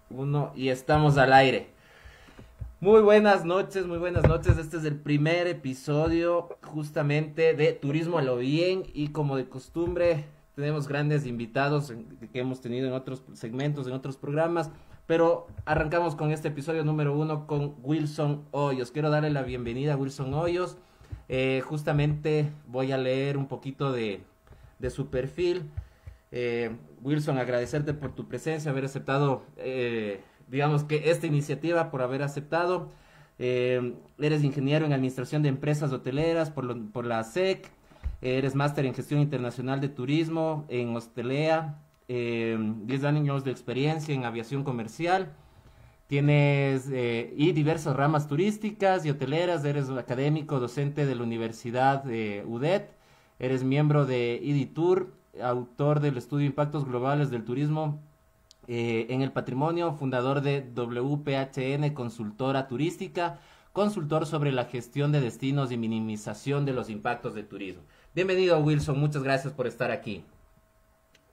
Uno, y estamos al aire. Muy buenas noches, muy buenas noches. Este es el primer episodio justamente de Turismo a lo Bien y como de costumbre tenemos grandes invitados que hemos tenido en otros segmentos, en otros programas, pero arrancamos con este episodio número uno con Wilson Hoyos. Quiero darle la bienvenida a Wilson Hoyos. Justamente voy a leer un poquito de su perfil. Wilson, agradecerte por tu presencia, haber aceptado, digamos que esta iniciativa, por haber aceptado. Eres ingeniero en administración de empresas hoteleras por la SEC, eres máster en gestión internacional de turismo en Hostelea, 10 años de experiencia en aviación comercial. Tienes y diversas ramas turísticas y hoteleras, eres académico, docente de la Universidad de UDET, eres miembro de IDITUR, autor del estudio Impactos Globales del Turismo en el Patrimonio, fundador de WPHN, consultora turística, consultor sobre la gestión de destinos y minimización de los impactos del turismo. Bienvenido, Wilson, muchas gracias por estar aquí.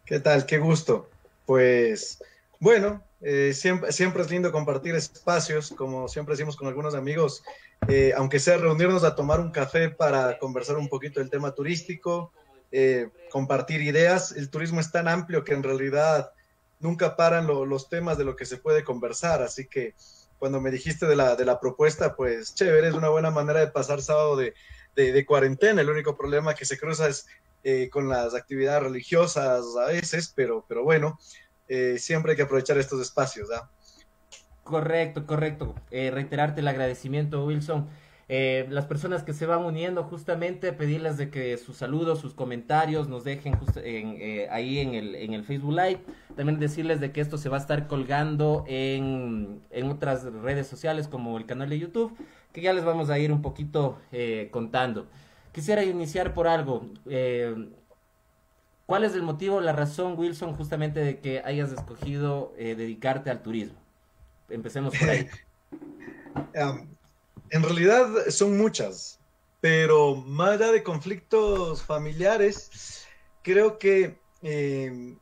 ¿Qué tal? Qué gusto. Pues bueno, siempre es lindo compartir espacios, como siempre decimos con algunos amigos, aunque sea reunirnos a tomar un café para conversar un poquito del tema turístico, compartir ideas. El turismo es tan amplio que en realidad nunca paran los temas de lo que se puede conversar, así que cuando me dijiste de la propuesta, pues chévere, es una buena manera de pasar sábado de cuarentena. El único problema que se cruza es con las actividades religiosas a veces, pero bueno, siempre hay que aprovechar estos espacios, ¿ah? Correcto, correcto. Reiterarte el agradecimiento, Wilson. Las personas que se van uniendo, justamente pedirles de que sus saludos, sus comentarios nos dejen ahí en el Facebook Live. También decirles de que esto se va a estar colgando en otras redes sociales como el canal de YouTube, que ya les vamos a ir un poquito contando. Quisiera iniciar por algo. ¿Cuál es el motivo, la razón, Wilson, justamente de que hayas escogido dedicarte al turismo? Empecemos por ahí. Um, en realidad son muchas, pero más allá de conflictos familiares, creo que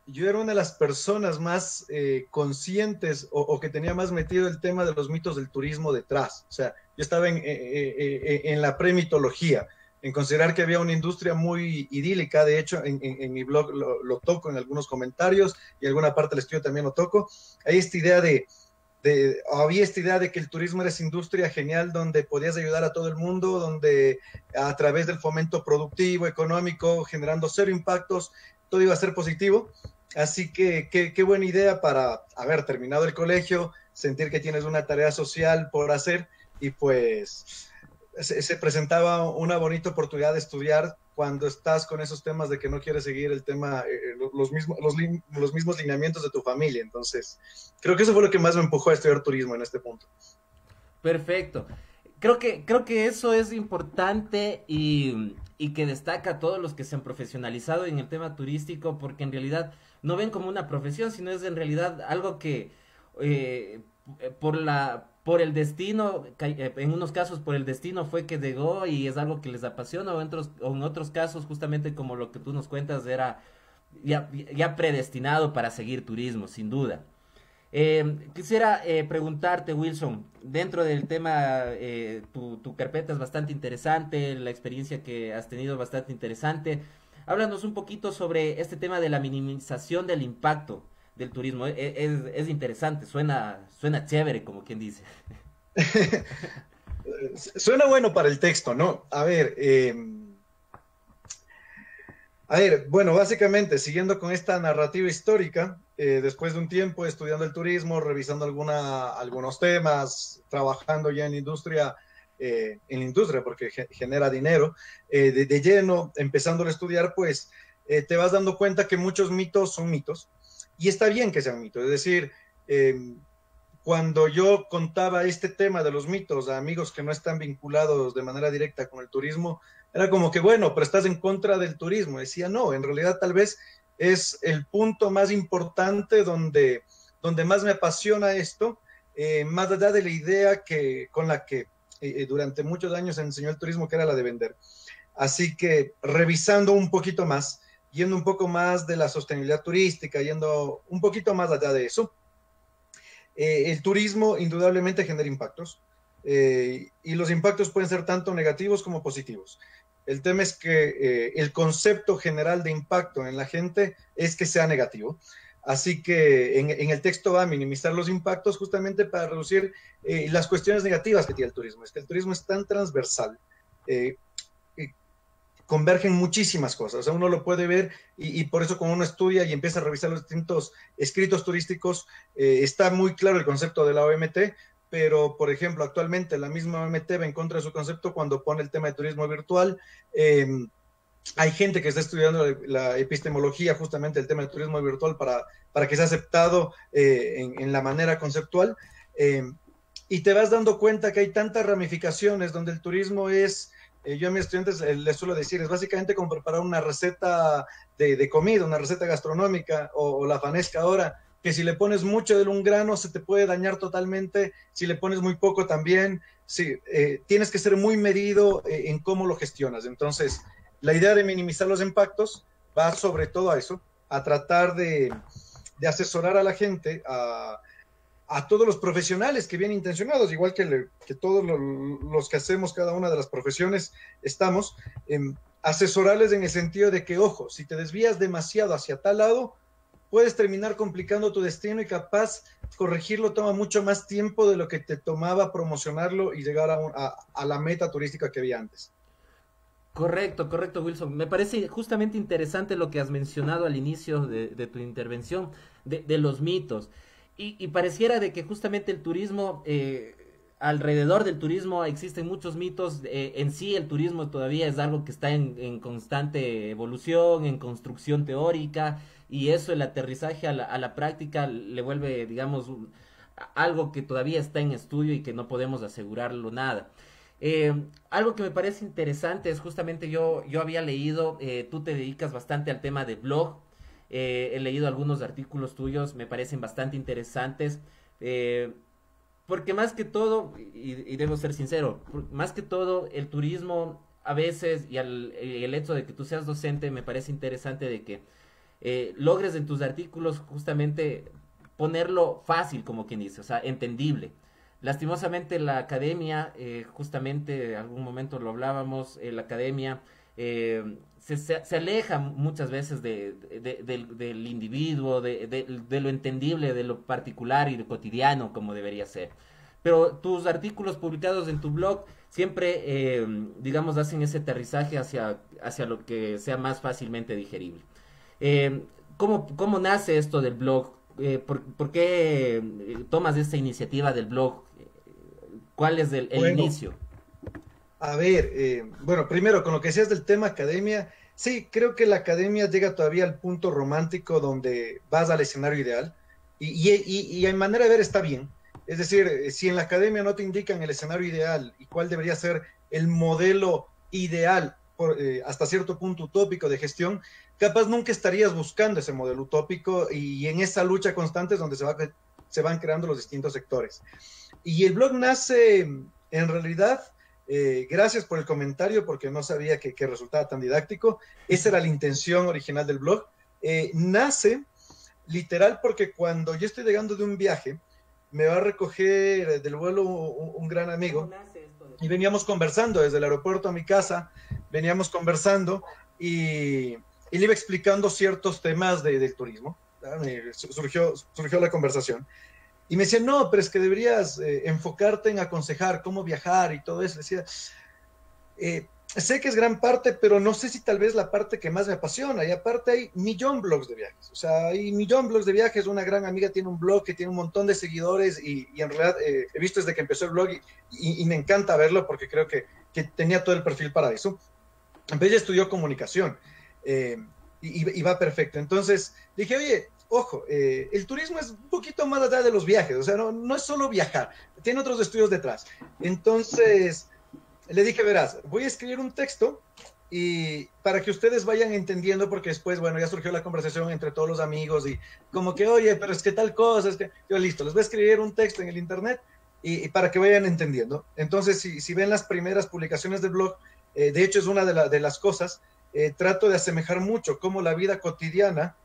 yo era una de las personas más conscientes o que tenía más metido el tema de los mitos del turismo detrás. O sea, yo estaba en la premitología, en considerar que había una industria muy idílica. De hecho, en mi blog lo toco en algunos comentarios y en alguna parte del estudio también lo toco. Hay esta idea había esta idea de que el turismo era esa industria genial donde podías ayudar a todo el mundo, donde a través del fomento productivo, económico, generando cero impactos, todo iba a ser positivo. Así que qué buena idea para haber terminado el colegio, sentir que tienes una tarea social por hacer y pues se presentaba una bonita oportunidad de estudiar cuando estás con esos temas de que no quieres seguir el tema, los mismos lineamientos de tu familia. Entonces, creo que eso fue lo que más me empujó a estudiar turismo en este punto. Perfecto. Creo que eso es importante y que destaca a todos los que se han profesionalizado en el tema turístico, porque en realidad no ven como una profesión, sino es en realidad algo que eh, por el destino, en unos casos por el destino fue que llegó y es algo que les apasiona, o en otros casos, justamente como lo que tú nos cuentas, era ya predestinado para seguir turismo, sin duda. Quisiera preguntarte, Wilson, dentro del tema, tu carpeta es bastante interesante, la experiencia que has tenido es bastante interesante. Háblanos un poquito sobre este tema de la minimización del impacto del turismo. Es interesante, suena chévere, como quien dice. Suena bueno para el texto, ¿no? Bueno, básicamente, siguiendo con esta narrativa histórica, después de un tiempo estudiando el turismo, revisando algunos temas, trabajando ya en la industria porque genera dinero, de lleno, empezando a estudiar, pues te vas dando cuenta que muchos mitos son mitos y está bien que sean mitos. Es decir, cuando yo contaba este tema de los mitos a amigos que no están vinculados de manera directa con el turismo, era como que, bueno, pero estás en contra del turismo. Decía, no, en realidad tal vez es el punto más importante donde más me apasiona esto, más allá de la idea con la que durante muchos años enseñó el turismo, que era la de vender. Así que revisando un poquito más, yendo un poco más de la sostenibilidad turística, yendo un poquito más allá de eso, El turismo indudablemente genera impactos y los impactos pueden ser tanto negativos como positivos. El tema es que el concepto general de impacto en la gente es que sea negativo. Así que en el texto va a minimizar los impactos justamente para reducir las cuestiones negativas que tiene el turismo. Es que el turismo es tan transversal, eh, convergen muchísimas cosas. O sea, uno lo puede ver y por eso cuando uno estudia y empieza a revisar los distintos escritos turísticos, está muy claro el concepto de la OMT, pero por ejemplo, actualmente la misma OMT va en contra de su concepto cuando pone el tema de turismo virtual. Hay gente que está estudiando la epistemología, justamente el tema del turismo virtual, para que sea aceptado en la manera conceptual. Y te vas dando cuenta que hay tantas ramificaciones donde el turismo es, yo a mis estudiantes les suelo decir, es básicamente como preparar una receta de comida, una receta gastronómica o la fanesca ahora, que si le pones mucho de un grano se te puede dañar totalmente, si le pones muy poco también, sí, tienes que ser muy medido en cómo lo gestionas. Entonces, la idea de minimizar los impactos va sobre todo a eso, a tratar de asesorar a la gente, a todos los profesionales que vienen intencionados, igual que todos los que hacemos cada una de las profesiones, estamos, asesorarles en el sentido de que, ojo, si te desvías demasiado hacia tal lado, puedes terminar complicando tu destino y capaz corregirlo toma mucho más tiempo de lo que te tomaba promocionarlo y llegar a la meta turística que había antes. Correcto, correcto, Wilson. Me parece justamente interesante lo que has mencionado al inicio de tu intervención, de los mitos. Y pareciera de que justamente el turismo, alrededor del turismo existen muchos mitos. En sí el turismo todavía es algo que está en constante evolución, en construcción teórica, y eso el aterrizaje a la práctica le vuelve, digamos, algo que todavía está en estudio y que no podemos asegurarlo nada. Algo que me parece interesante es justamente yo había leído, tú te dedicas bastante al tema de blog, he leído algunos artículos tuyos, me parecen bastante interesantes, eh, porque más que todo, y debo ser sincero, más que todo el turismo a veces y el hecho de que tú seas docente me parece interesante de que logres en tus artículos justamente ponerlo fácil, como quien dice, o sea, entendible. Lastimosamente la academia, justamente en algún momento lo hablábamos, la academia se aleja muchas veces del individuo, de lo entendible, de lo particular y lo cotidiano como debería ser. Pero tus artículos publicados en tu blog siempre, digamos, hacen ese aterrizaje hacia lo que sea más fácilmente digerible. ¿Cómo nace esto del blog? ¿Por qué tomas esta iniciativa del blog? ¿Cuál es el Bueno, inicio? a ver, bueno, primero con lo que decías del tema academia, sí, creo que la academia llega todavía al punto romántico donde vas al escenario ideal y en manera de ver está bien. Es decir, si en la academia no te indican el escenario ideal y cuál debería ser el modelo ideal hasta cierto punto utópico de gestión, capaz nunca estarías buscando ese modelo utópico y en esa lucha constante es donde se van creando los distintos sectores. Y el blog nace en realidad, gracias por el comentario, porque no sabía que resultaba tan didáctico. Esa era la intención original del blog. Nace literal porque cuando yo estoy llegando de un viaje, me va a recoger del vuelo un gran amigo y veníamos conversando desde el aeropuerto a mi casa, veníamos conversando y le iba explicando ciertos temas del turismo. Surgió la conversación. Y me decía, no, pero es que deberías enfocarte en aconsejar cómo viajar y todo eso. Decía, sé que es gran parte, pero no sé si tal vez la parte que más me apasiona. Y aparte hay millón blogs de viajes. O sea, hay millón blogs de viajes. Una gran amiga tiene un blog que tiene un montón de seguidores y en realidad he visto desde que empezó el blog y me encanta verlo porque creo que tenía todo el perfil para eso. Ella estudió comunicación y va perfecto. Entonces dije, oye, ojo, el turismo es un poquito más allá de los viajes, o sea, no es solo viajar, tiene otros estudios detrás. Entonces le dije, verás, voy a escribir un texto y para que ustedes vayan entendiendo, porque después, bueno, ya surgió la conversación entre todos los amigos y como que, oye, pero es que tal cosa, es que yo listo, les voy a escribir un texto en el internet y para que vayan entendiendo. Entonces, si ven las primeras publicaciones del blog, de hecho es una de las cosas, trato de asemejar mucho cómo la vida cotidiana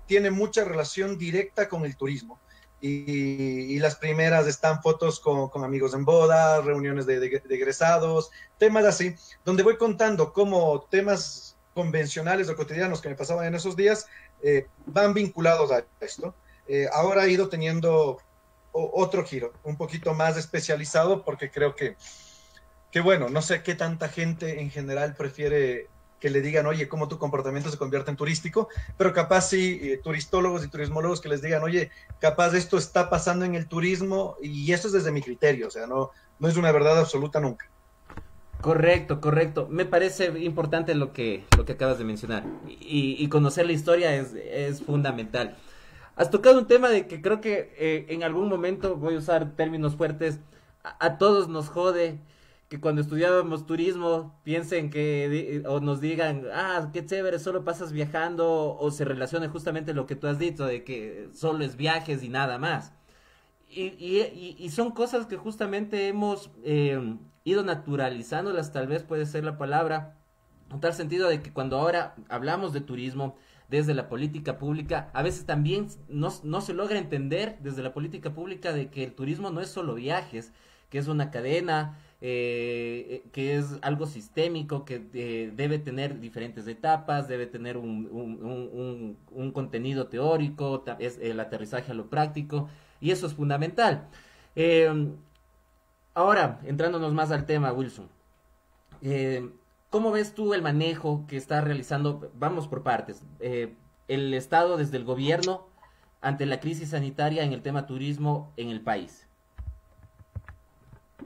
tiene mucha relación directa con el turismo. y las primeras están fotos con amigos en bodas, reuniones de egresados, temas así, donde voy contando cómo temas convencionales o cotidianos que me pasaban en esos días van vinculados a esto. Ahora he ido teniendo otro giro, un poquito más especializado, porque creo que bueno, no sé qué tanta gente en general prefiere que le digan, oye, cómo tu comportamiento se convierte en turístico, pero capaz sí, turistólogos y turismólogos que les digan, oye, capaz esto está pasando en el turismo, y eso es desde mi criterio, o sea, no es una verdad absoluta nunca. Correcto, correcto. Me parece importante lo que acabas de mencionar. Y conocer la historia es fundamental. Has tocado un tema de que creo que en algún momento, voy a usar términos fuertes, a todos nos jode que cuando estudiábamos turismo piensen o nos digan, ah, qué chévere, solo pasas viajando, o se relacione justamente lo que tú has dicho, de que solo es viajes y nada más. Y son cosas que justamente hemos ido naturalizándolas, tal vez puede ser la palabra, en tal sentido de que cuando ahora hablamos de turismo desde la política pública, a veces también no se logra entender desde la política pública de que el turismo no es solo viajes, que es una cadena, que es algo sistémico, que debe tener diferentes etapas, debe tener un contenido teórico, es el aterrizaje a lo práctico, y eso es fundamental. Eh, Ahora, entrándonos más al tema, Wilson, eh, ¿cómo ves tú el manejo que está realizando? Vamos por partes. El Estado desde el gobierno ante la crisis sanitaria en el tema turismo en el país.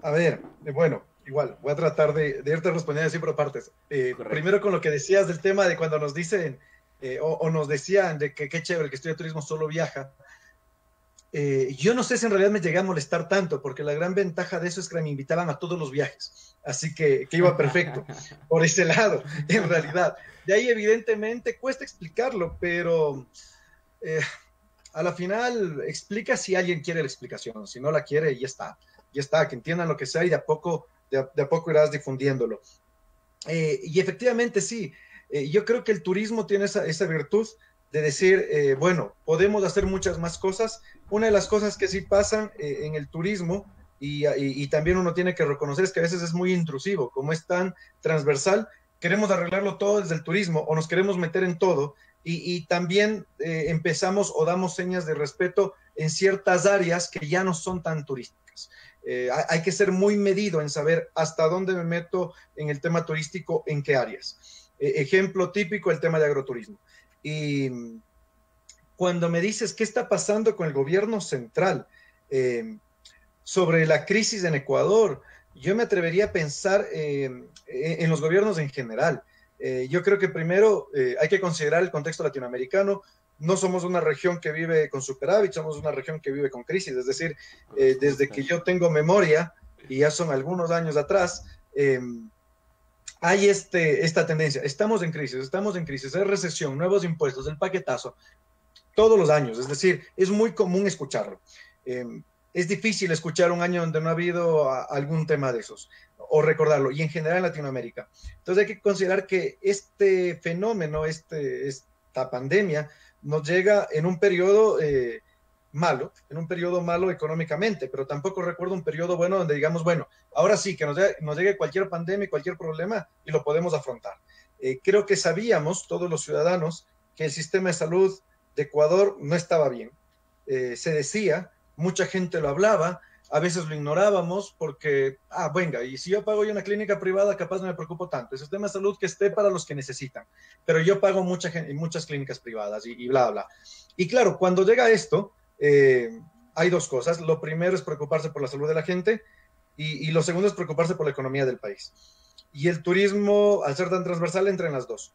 A ver, bueno, igual, voy a tratar de irte respondiendo así por partes. Correcto. Primero con lo que decías del tema de cuando nos dicen, o nos decían de que qué chévere, el que estudia turismo solo viaja. Yo no sé si en realidad me llegué a molestar tanto, porque la gran ventaja de eso es que me invitaban a todos los viajes, así que iba perfecto por ese lado, en realidad. De ahí evidentemente cuesta explicarlo, pero eh, a la final explica si alguien quiere la explicación, si no la quiere, ya está, que entiendan lo que sea y de a poco irás difundiéndolo. Y efectivamente sí, yo creo que el turismo tiene esa virtud de decir, bueno, podemos hacer muchas más cosas. Una de las cosas que sí pasan en el turismo y también uno tiene que reconocer es que a veces es muy intrusivo, como es tan transversal, queremos arreglarlo todo desde el turismo o nos queremos meter en todo y también empezamos o damos señas de respeto en ciertas áreas que ya no son tan turísticas. Hay que ser muy medido en saber hasta dónde me meto en el tema turístico, en qué áreas. Ejemplo típico, el tema de agroturismo. Y cuando me dices qué está pasando con el gobierno central sobre la crisis en Ecuador, yo me atrevería a pensar en los gobiernos en general. Yo creo que primero hay que considerar el contexto latinoamericano. No somos una región que vive con superávit, somos una región que vive con crisis. Es decir, desde que yo tengo memoria, y ya son algunos años atrás, hay esta tendencia. Estamos en crisis, hay recesión, nuevos impuestos, el paquetazo, todos los años. Es decir, es muy común escucharlo. Eh, es difícil escuchar un año donde no ha habido algún tema de esos o recordarlo, y en general en Latinoamérica. Entonces hay que considerar que este fenómeno, esta pandemia, nos llega en un periodo malo económicamente, pero tampoco recuerdo un periodo bueno donde digamos, bueno, ahora sí, que nos llegue cualquier pandemia, cualquier problema y lo podemos afrontar. Creo que sabíamos, todos los ciudadanos, que el sistema de salud de Ecuador no estaba bien. Se decía, mucha gente lo hablaba, a veces lo ignorábamos porque, venga, y si yo pago yo una clínica privada, capaz no me preocupo tanto. El sistema de salud que esté para los que necesitan, pero yo pago muchas clínicas privadas y bla, bla. Y claro, cuando llega esto, hay dos cosas. Lo primero es preocuparse por la salud de la gente y lo segundo es preocuparse por la economía del país. Y el turismo, al ser tan transversal, entra en las dos.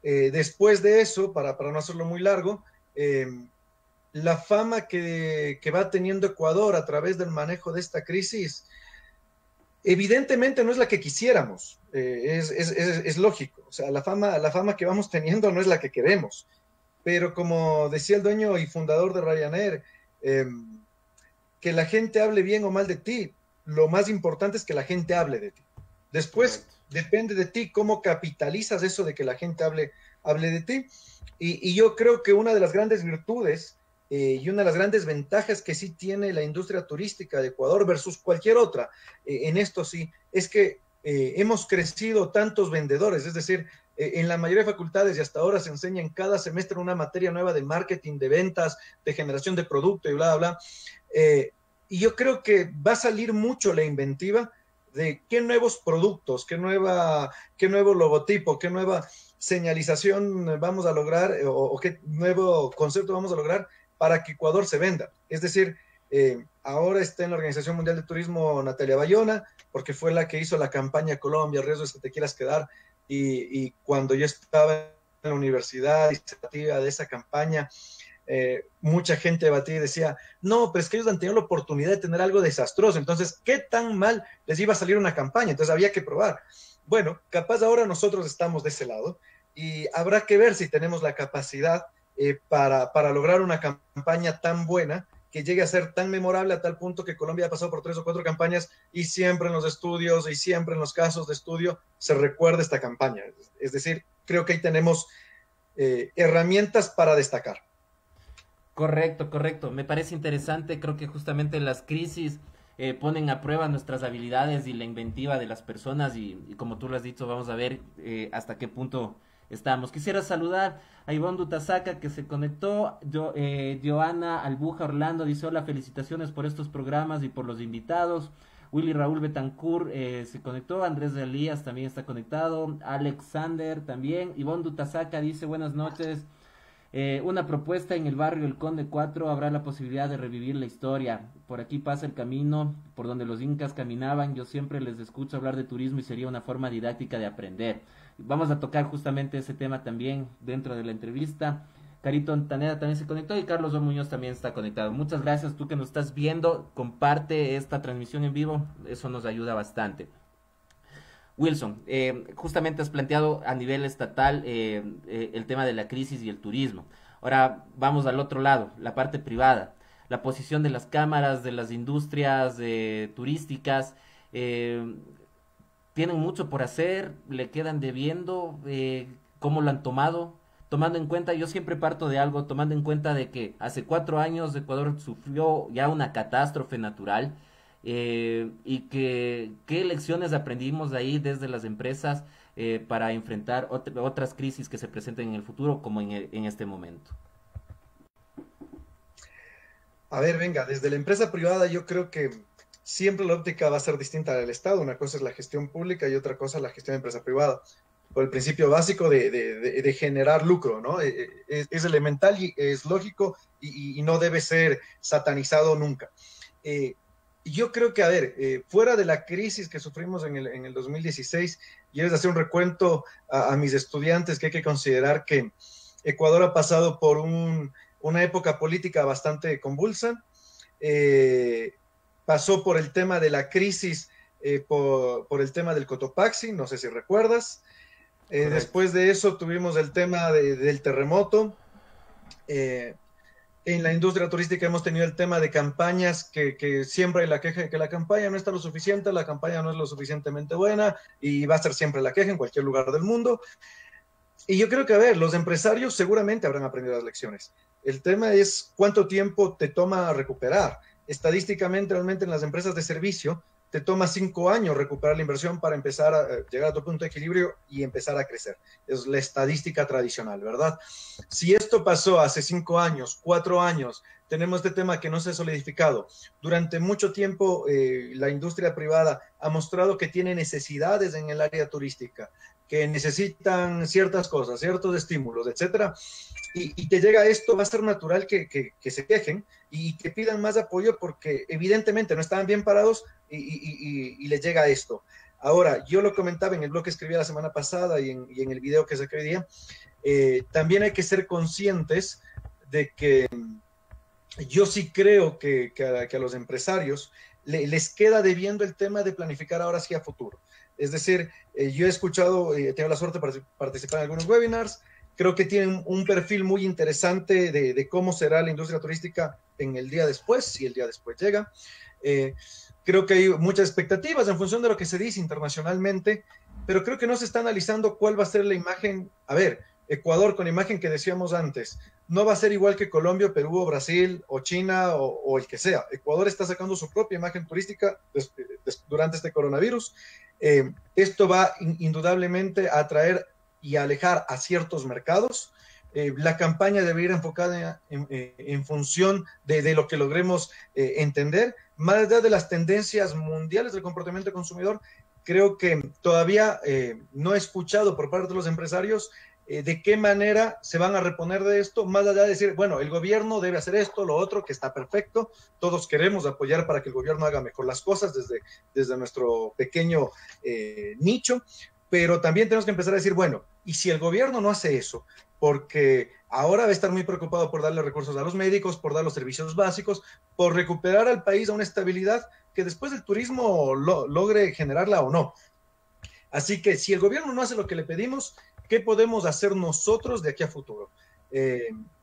Después de eso, para no hacerlo muy largo, la fama que va teniendo Ecuador a través del manejo de esta crisis, evidentemente no es la que quisiéramos, es lógico, o sea, la fama que vamos teniendo no es la que queremos, pero como decía el dueño y fundador de Ryanair, que la gente hable bien o mal de ti, lo más importante es que la gente hable de ti. Después Correcto. depende de ti cómo capitalizas eso de que la gente hable de ti. Y yo creo que una de las grandes virtudes y una de las grandes ventajas que sí tiene la industria turística de Ecuador versus cualquier otra, en esto sí, es que hemos crecido tantos vendedores, es decir, en la mayoría de facultades y hasta ahora se enseña en cada semestre una materia nueva de marketing, de ventas, de generación de producto y bla, bla, bla. Y yo creo que va a salir mucho la inventiva de qué nuevos productos, qué nuevo logotipo, qué nueva señalización vamos a lograr o qué nuevo concepto vamos a lograr para que Ecuador se venda. Es decir, ahora está en la Organización Mundial de Turismo Natalia Bayona, porque fue la que hizo la campaña Colombia, riesgos que te quieras quedar, y cuando yo estaba en la universidad y se trataba de esa campaña, mucha gente debatía y decía, no, pero es que ellos han tenido la oportunidad de tener algo desastroso, entonces, ¿qué tan mal les iba a salir una campaña? Entonces había que probar. Bueno, capaz ahora nosotros estamos de ese lado y habrá que ver si tenemos la capacidad para lograr una campaña tan buena que llegue a ser tan memorable a tal punto que Colombia ha pasado por 3 o 4 campañas y siempre en los estudios y siempre en los casos de estudio se recuerda esta campaña. Es decir, creo que ahí tenemos herramientas para destacar. Correcto, correcto. Me parece interesante. Creo que justamente las crisis ponen a prueba nuestras habilidades y la inventiva de las personas y como tú lo has dicho, vamos a ver hasta qué punto estamos. Quisiera saludar a Ivonne Dutasaca que se conectó. Joana Albuja Orlando dice hola, felicitaciones por estos programas y por los invitados. Willy Raúl Betancourt se conectó. Andrés de Elías también está conectado. Alexander también. Ivonne Dutasaca dice buenas noches. Una propuesta en el barrio El Conde 4 habrá la posibilidad de revivir la historia. Por aquí pasa el camino por donde los incas caminaban. Yo siempre les escucho hablar de turismo y sería una forma didáctica de aprender. Vamos a tocar justamente ese tema también dentro de la entrevista. Carito Antaneda también se conectó y Carlos O. Muñoz también está conectado. Muchas gracias, tú que nos estás viendo. Comparte esta transmisión en vivo, eso nos ayuda bastante. Wilson, justamente has planteado a nivel estatal el tema de la crisis y el turismo. Ahora vamos al otro lado, la parte privada, la posición de las cámaras, de las industrias turísticas. Tienen mucho por hacer, le quedan debiendo, cómo lo han tomado. Tomando en cuenta, yo siempre parto de algo, tomando en cuenta de que hace 4 años Ecuador sufrió ya una catástrofe natural y que qué lecciones aprendimos de ahí desde las empresas para enfrentar otras crisis que se presenten en el futuro como en este momento. A ver, venga, desde la empresa privada yo creo que siempre la óptica va a ser distinta del Estado. Una cosa es la gestión pública y otra cosa es la gestión de empresa privada. Por el principio básico de generar lucro, ¿no? Es elemental y es lógico y no debe ser satanizado nunca. Yo creo que, a ver, fuera de la crisis que sufrimos en el 2016, y es hacer un recuento a mis estudiantes que hay que considerar que Ecuador ha pasado por una época política bastante convulsa, pasó por el tema de la crisis, por el tema del Cotopaxi, no sé si recuerdas. Después de eso tuvimos el tema del terremoto. En la industria turística hemos tenido el tema de campañas que siempre hay la queja de que la campaña no está lo suficiente, la campaña no es lo suficientemente buena y va a ser siempre la queja en cualquier lugar del mundo. Y yo creo que, a ver, los empresarios seguramente habrán aprendido las lecciones. El tema es cuánto tiempo te toma recuperar. Estadísticamente, realmente en las empresas de servicio, te toma 5 años recuperar la inversión para empezar a llegar a tu punto de equilibrio y empezar a crecer. Es la estadística tradicional, ¿verdad? Si esto pasó hace 5 años, 4 años, tenemos este tema que no se ha solidificado. Durante mucho tiempo, la industria privada ha mostrado que tiene necesidades en el área turística, que necesitan ciertas cosas, ciertos estímulos, etcétera, y te llega esto, va a ser natural que se quejen y que pidan más apoyo porque evidentemente no estaban bien parados y les llega esto. Ahora, yo lo comentaba en el blog que escribí la semana pasada y en el video que saqué hoy día, también hay que ser conscientes de que yo sí creo que a los empresarios les queda debiendo el tema de planificar ahora sí a futuro. Es decir, yo he escuchado, he tenido la suerte de participar en algunos webinars, creo que tienen un perfil muy interesante de cómo será la industria turística en el día después, si el día después llega. Creo que hay muchas expectativas en función de lo que se dice internacionalmente, pero creo que no se está analizando cuál va a ser la imagen. A ver, Ecuador, con la imagen que decíamos antes, no va a ser igual que Colombia, Perú, o Brasil, o China, o el que sea. Ecuador está sacando su propia imagen turística durante este coronavirus. Esto va indudablemente a atraer y a alejar a ciertos mercados. La campaña debe ir enfocada en función de lo que logremos entender. Más allá de las tendencias mundiales del comportamiento consumidor, creo que todavía no he escuchado por parte de los empresarios de qué manera se van a reponer de esto, más allá de decir, bueno, el gobierno debe hacer esto, lo otro, que está perfecto, todos queremos apoyar para que el gobierno haga mejor las cosas desde nuestro pequeño nicho, pero también tenemos que empezar a decir, bueno, y si el gobierno no hace eso, porque ahora va a estar muy preocupado por darle recursos a los médicos, por dar los servicios básicos, por recuperar al país a una estabilidad que después del turismo logre generarla o no. Así que si el gobierno no hace lo que le pedimos, ¿qué podemos hacer nosotros de aquí a futuro?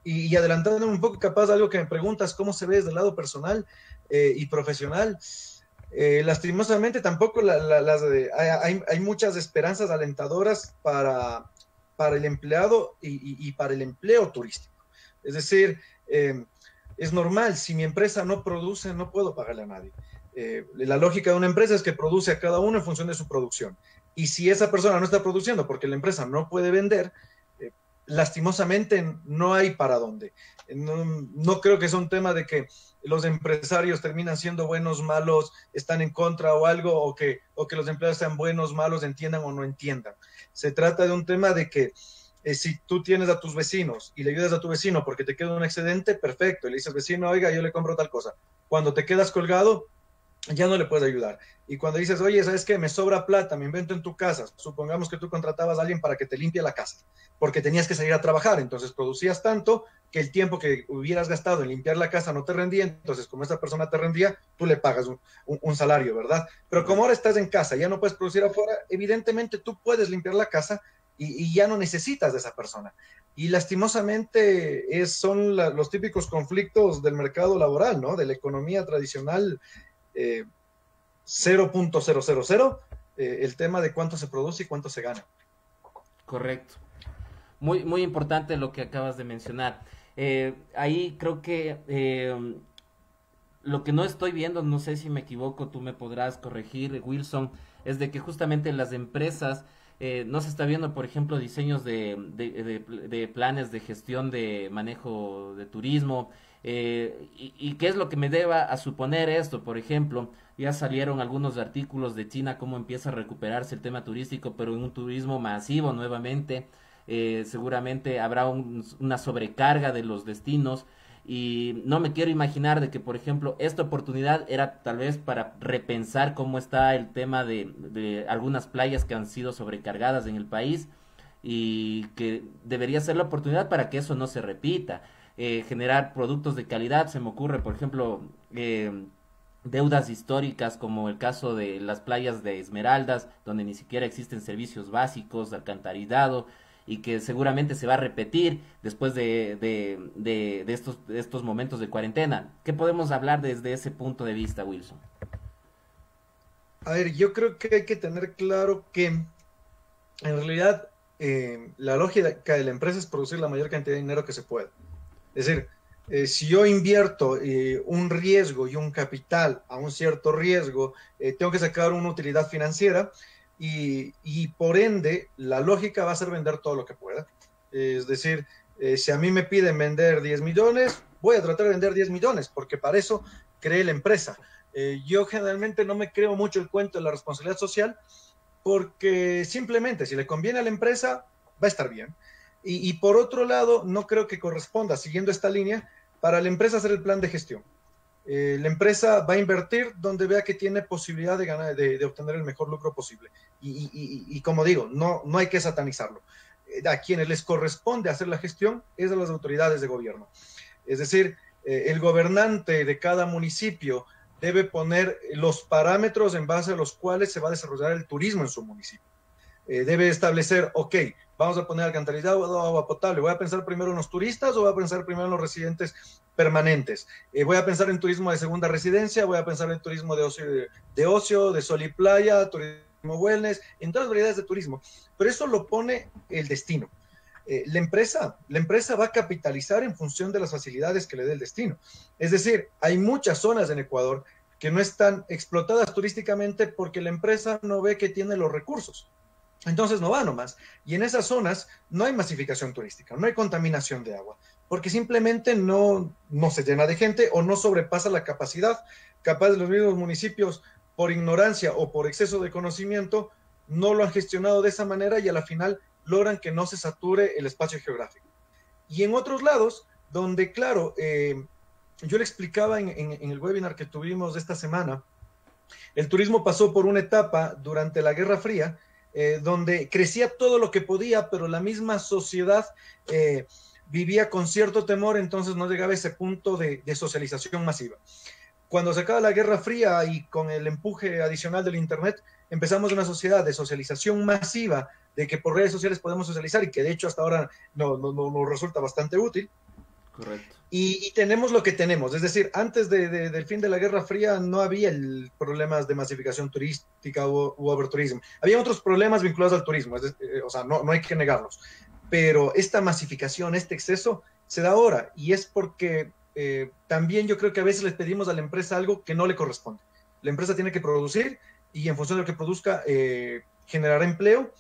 Y adelantándome un poco, capaz algo que me preguntas, ¿cómo se ve desde el lado personal y profesional? Lastimosamente tampoco hay muchas esperanzas alentadoras para el empleado y para el empleo turístico. Es decir, es normal, si mi empresa no produce, no puedo pagarle a nadie. La lógica de una empresa es que produce a cada uno en función de su producción. Y si esa persona no está produciendo porque la empresa no puede vender, lastimosamente no hay para dónde. No creo que sea un tema de que los empresarios terminan siendo buenos, malos, están en contra o algo, o que los empleados sean buenos, malos, entiendan o no entiendan. Se trata de un tema de que si tú tienes a tus vecinos y le ayudas a tu vecino porque te queda un excedente, perfecto, y le dices, vecino, oiga, yo le compro tal cosa. Cuando te quedas colgado, ya no le puedes ayudar. Y cuando dices, oye, ¿sabes qué? Me sobra plata, me invento en tu casa. Supongamos que tú contratabas a alguien para que te limpie la casa, porque tenías que salir a trabajar. Entonces producías tanto que el tiempo que hubieras gastado en limpiar la casa no te rendía. Entonces, como esa persona te rendía, tú le pagas un salario, ¿verdad? Pero como ahora estás en casa, ya no puedes producir afuera, evidentemente tú puedes limpiar la casa y ya no necesitas de esa persona. Y lastimosamente los típicos conflictos del mercado laboral, ¿no? De la economía tradicional 0.000, el tema de cuánto se produce y cuánto se gana. Correcto. Muy, muy importante lo que acabas de mencionar. Ahí creo que lo que no estoy viendo, no sé si me equivoco, tú me podrás corregir, Wilson, es de que justamente en las empresas no se está viendo, por ejemplo, diseños de planes de gestión de manejo de turismo. Y qué es lo que me deba a suponer esto, por ejemplo, ya salieron algunos artículos de China, cómo empieza a recuperarse el tema turístico, pero en un turismo masivo nuevamente. Seguramente habrá una sobrecarga de los destinos y no me quiero imaginar de que, por ejemplo, esta oportunidad era tal vez para repensar cómo está el tema de algunas playas que han sido sobrecargadas en el país y que debería ser la oportunidad para que eso no se repita. Generar productos de calidad, se me ocurre, por ejemplo, deudas históricas como el caso de las playas de Esmeraldas, donde ni siquiera existen servicios básicos de alcantarillado y que seguramente se va a repetir después de estos momentos de cuarentena. ¿Qué podemos hablar desde ese punto de vista, Wilson? A ver, yo creo que hay que tener claro que en realidad la lógica de la empresa es producir la mayor cantidad de dinero que se pueda. Es decir, si yo invierto un riesgo y un capital a un cierto riesgo, tengo que sacar una utilidad financiera y por ende la lógica va a ser vender todo lo que pueda. Es decir, si a mí me piden vender 10 millones, voy a tratar de vender 10 millones porque para eso creé la empresa. Yo generalmente no me creo mucho el cuento de la responsabilidad social porque simplemente si le conviene a la empresa va a estar bien. Y por otro lado, no creo que corresponda, siguiendo esta línea, para la empresa hacer el plan de gestión. La empresa va a invertir donde vea que tiene posibilidad de ganar, de obtener el mejor lucro posible. Y como digo, no hay que satanizarlo. A quienes les corresponde hacer la gestión es a las autoridades de gobierno. Es decir, el gobernante de cada municipio debe poner los parámetros en base a los cuales se va a desarrollar el turismo en su municipio. Debe establecer, ok, vamos a poner alcantarillado o agua potable. ¿Voy a pensar primero en los turistas o voy a pensar primero en los residentes permanentes? ¿Voy a pensar en turismo de segunda residencia? ¿Voy a pensar en turismo de ocio, de sol y playa, turismo wellness, en todas las variedades de turismo? Pero eso lo pone el destino. la empresa va a capitalizar en función de las facilidades que le dé el destino. Es decir, hay muchas zonas en Ecuador que no están explotadas turísticamente porque la empresa no ve que tiene los recursos. Entonces no va nomás. Y en esas zonas no hay masificación turística, no hay contaminación de agua, porque simplemente no se llena de gente o no sobrepasa la capacidad. Capaz de los mismos municipios, por ignorancia o por exceso de conocimiento, no lo han gestionado de esa manera y a la final logran que no se sature el espacio geográfico. Y en otros lados, donde claro, yo le explicaba en el webinar que tuvimos esta semana, el turismo pasó por una etapa durante la Guerra Fría, donde crecía todo lo que podía, pero la misma sociedad vivía con cierto temor, entonces no llegaba a ese punto de socialización masiva. Cuando se acaba la Guerra Fría y con el empuje adicional del Internet, empezamos una sociedad de socialización masiva, de que por redes sociales podemos socializar y que de hecho hasta ahora nos resulta bastante útil. Correcto. Y tenemos lo que tenemos, es decir, antes del fin de la Guerra Fría no había problemas de masificación turística u overturismo. Había otros problemas vinculados al turismo, o sea, no hay que negarlos. Pero esta masificación, este exceso, se da ahora y es porque también yo creo que a veces les pedimos a la empresa algo que no le corresponde. La empresa tiene que producir y en función de lo que produzca, generar empleo.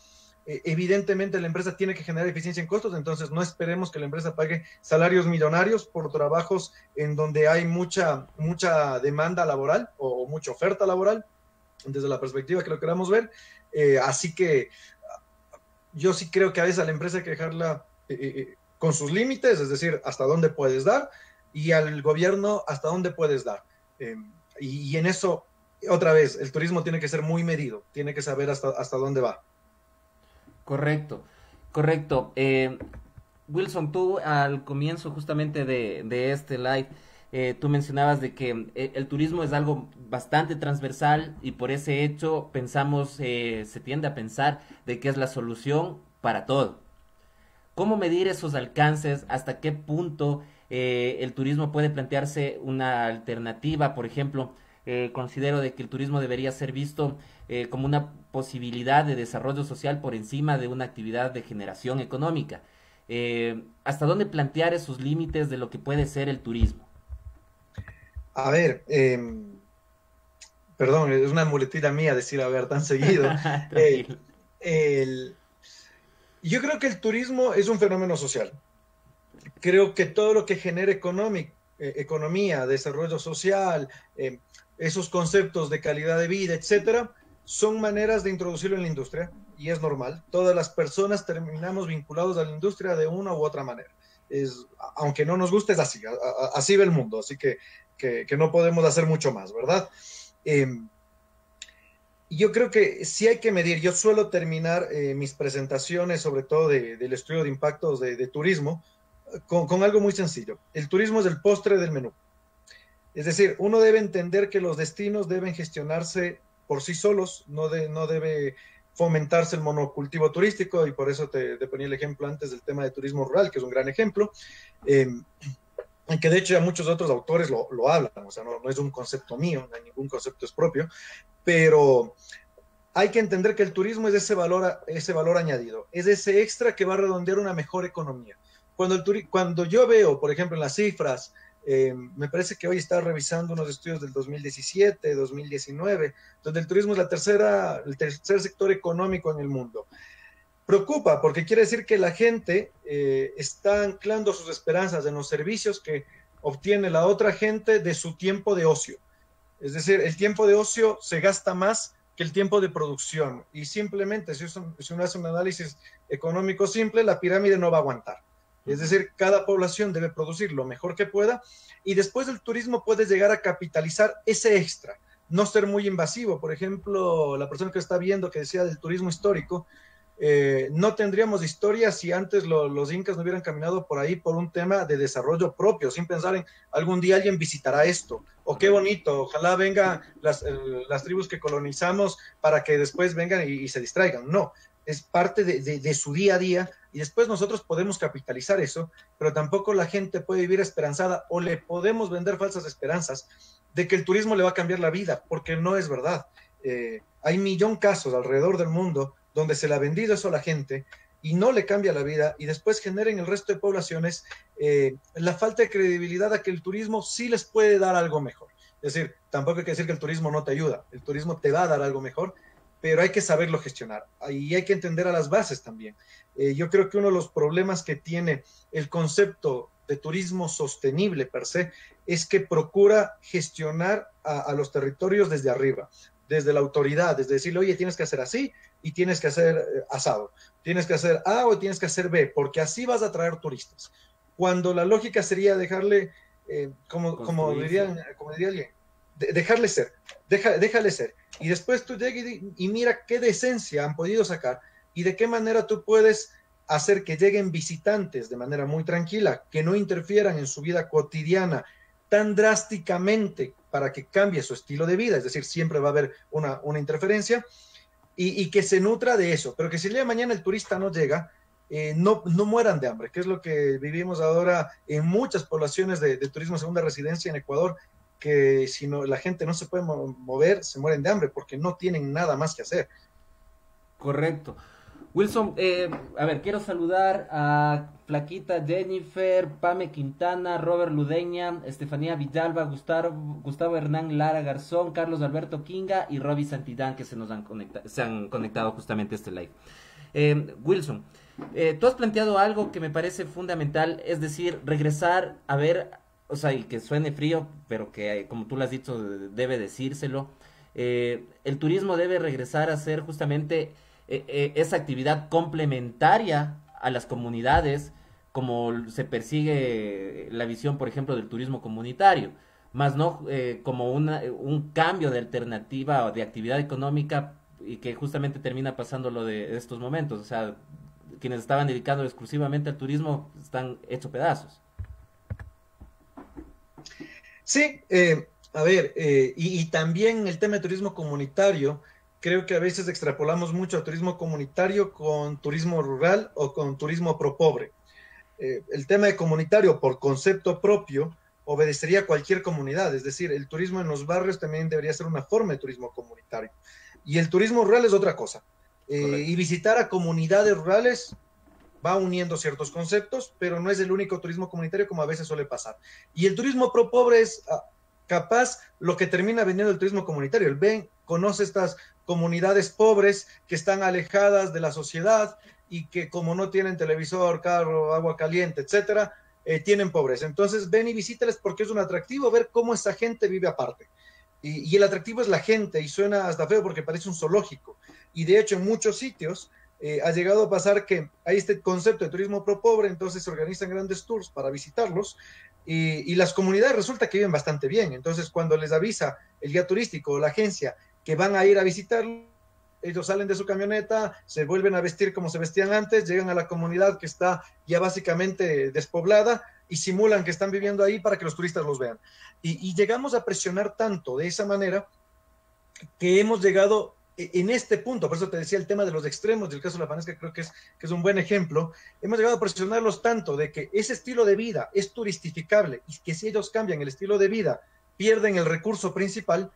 Evidentemente la empresa tiene que generar eficiencia en costos, entonces no esperemos que la empresa pague salarios millonarios por trabajos en donde hay mucha demanda laboral o mucha oferta laboral, desde la perspectiva que lo queramos ver. Así que yo sí creo que a veces a la empresa hay que dejarla con sus límites, es decir, hasta dónde puedes dar, y al gobierno hasta dónde puedes dar. Y en eso, otra vez, el turismo tiene que ser muy medido, tiene que saber hasta dónde va. Correcto, correcto. Wilson, tú al comienzo justamente de este live, tú mencionabas de que el turismo es algo bastante transversal y por ese hecho pensamos, se tiende a pensar de que es la solución para todo. ¿Cómo medir esos alcances? ¿Hasta qué punto el turismo puede plantearse una alternativa? Por ejemplo, considero de que el turismo debería ser visto como una posibilidad de desarrollo social por encima de una actividad de generación económica. ¿Hasta dónde plantear esos límites de lo que puede ser el turismo? A ver, perdón, es una muletilla mía decir a ver tan seguido. Eh, Tranquilo. el, yo creo que el turismo es un fenómeno social. Creo que todo lo que genere economía, desarrollo social, esos conceptos de calidad de vida, etcétera, son maneras de introducirlo en la industria y es normal. Todas las personas terminamos vinculados a la industria de una u otra manera. Aunque no nos guste, es así, así ve el mundo, así que no podemos hacer mucho más, ¿verdad? Yo creo que sí hay que medir. Yo suelo terminar mis presentaciones, sobre todo del estudio de impactos de turismo, con algo muy sencillo. El turismo es el postre del menú. Es decir, uno debe entender que los destinos deben gestionarse por sí solos, no debe fomentarse el monocultivo turístico, y por eso te ponía el ejemplo antes del tema de turismo rural, que es un gran ejemplo, que de hecho ya muchos otros autores lo hablan, o sea, no es un concepto mío, no hay ningún concepto es propio, pero hay que entender que el turismo es ese valor añadido, es ese extra que va a redondear una mejor economía. Cuando yo veo, por ejemplo, en las cifras, me parece que hoy está revisando unos estudios del 2017, 2019, donde el turismo es el tercer sector económico en el mundo. Preocupa porque quiere decir que la gente está anclando sus esperanzas en los servicios que obtiene la otra gente de su tiempo de ocio. Es decir, el tiempo de ocio se gasta más que el tiempo de producción y simplemente si uno hace un análisis económico simple, la pirámide no va a aguantar. Es decir, cada población debe producir lo mejor que pueda y después del turismo puede llegar a capitalizar ese extra, no ser muy invasivo. Por ejemplo, la persona que está viendo que decía del turismo histórico, no tendríamos historia si antes los incas no hubieran caminado por ahí por un tema de desarrollo propio, sin pensar en algún día alguien visitará esto, o qué bonito, ojalá vengan las tribus que colonizamos para que después vengan y se distraigan. No, es parte de su día a día y después nosotros podemos capitalizar eso, pero tampoco la gente puede vivir esperanzada o le podemos vender falsas esperanzas de que el turismo le va a cambiar la vida, porque no es verdad. Hay millón casos alrededor del mundo donde se le ha vendido eso a la gente y no le cambia la vida, y después genera en el resto de poblaciones la falta de credibilidad a que el turismo sí les puede dar algo mejor. Es decir, tampoco hay que decir que el turismo no te ayuda, el turismo te va a dar algo mejor, pero hay que saberlo gestionar y hay que entender a las bases también. Yo creo que uno de los problemas que tiene el concepto de turismo sostenible per se es que procura gestionar a los territorios desde arriba, desde la autoridad, desde decirle, oye, tienes que hacer así y tienes que hacer asado, tienes que hacer A o tienes que hacer B, porque así vas a atraer turistas. Cuando la lógica sería dejarle, como diría alguien, dejarle ser, déjale ser. Y después tú llegas y mira qué decencia han podido sacar y de qué manera tú puedes hacer que lleguen visitantes de manera muy tranquila, que no interfieran en su vida cotidiana tan drásticamente para que cambie su estilo de vida, es decir, siempre va a haber una interferencia y que se nutra de eso, pero que si el día de mañana el turista no llega, no mueran de hambre, que es lo que vivimos ahora en muchas poblaciones de turismo segunda residencia en Ecuador, que si no, la gente no se puede mover, se mueren de hambre porque no tienen nada más que hacer. Correcto. Wilson, a ver, quiero saludar a Flaquita Jennifer, Pame Quintana, Robert Ludeña, Estefanía Villalba, Gustavo Hernán Lara Garzón, Carlos Alberto Kinga y Roby Santidán, que se han conectado justamente a este live. Wilson, tú has planteado algo que me parece fundamental, es decir, regresar a ver, o sea, y que suene frío, pero que como tú lo has dicho, debe decírselo. El turismo debe regresar a ser justamente esa actividad complementaria a las comunidades, como se persigue la visión, por ejemplo, del turismo comunitario, más no como un cambio de alternativa o de actividad económica y que justamente termina pasando lo de estos momentos. O sea, quienes estaban dedicando exclusivamente al turismo están hechos pedazos. Sí, a ver, y también el tema de turismo comunitario, creo que a veces extrapolamos mucho a turismo comunitario con turismo rural o con turismo pro pobre. El tema de comunitario, por concepto propio, obedecería a cualquier comunidad, es decir, el turismo en los barrios también debería ser una forma de turismo comunitario. Y el turismo rural es otra cosa. Y visitar a comunidades rurales va uniendo ciertos conceptos, pero no es el único turismo comunitario como a veces suele pasar. Y el turismo pro pobre es capaz lo que termina vendiendo el turismo comunitario. El ven, conoce estas comunidades pobres que están alejadas de la sociedad y que como no tienen televisor, carro, agua caliente, etcétera, tienen pobreza. Entonces ven y visítales porque es un atractivo ver cómo esa gente vive aparte. Y el atractivo es la gente y suena hasta feo porque parece un zoológico. Y de hecho en muchos sitios ha llegado a pasar que hay este concepto de turismo pro pobre, entonces se organizan grandes tours para visitarlos y las comunidades resulta que viven bastante bien. Entonces cuando les avisa el guía turístico o la agencia que van a ir a visitarlo, ellos salen de su camioneta, se vuelven a vestir como se vestían antes, llegan a la comunidad que está ya básicamente despoblada y simulan que están viviendo ahí para que los turistas los vean. Y llegamos a presionar tanto de esa manera que hemos llegado en este punto, por eso te decía el tema de los extremos, del caso de la Fanesca creo que es un buen ejemplo, hemos llegado a presionarlos tanto de que ese estilo de vida es turistificable y que si ellos cambian el estilo de vida, pierden el recurso principal,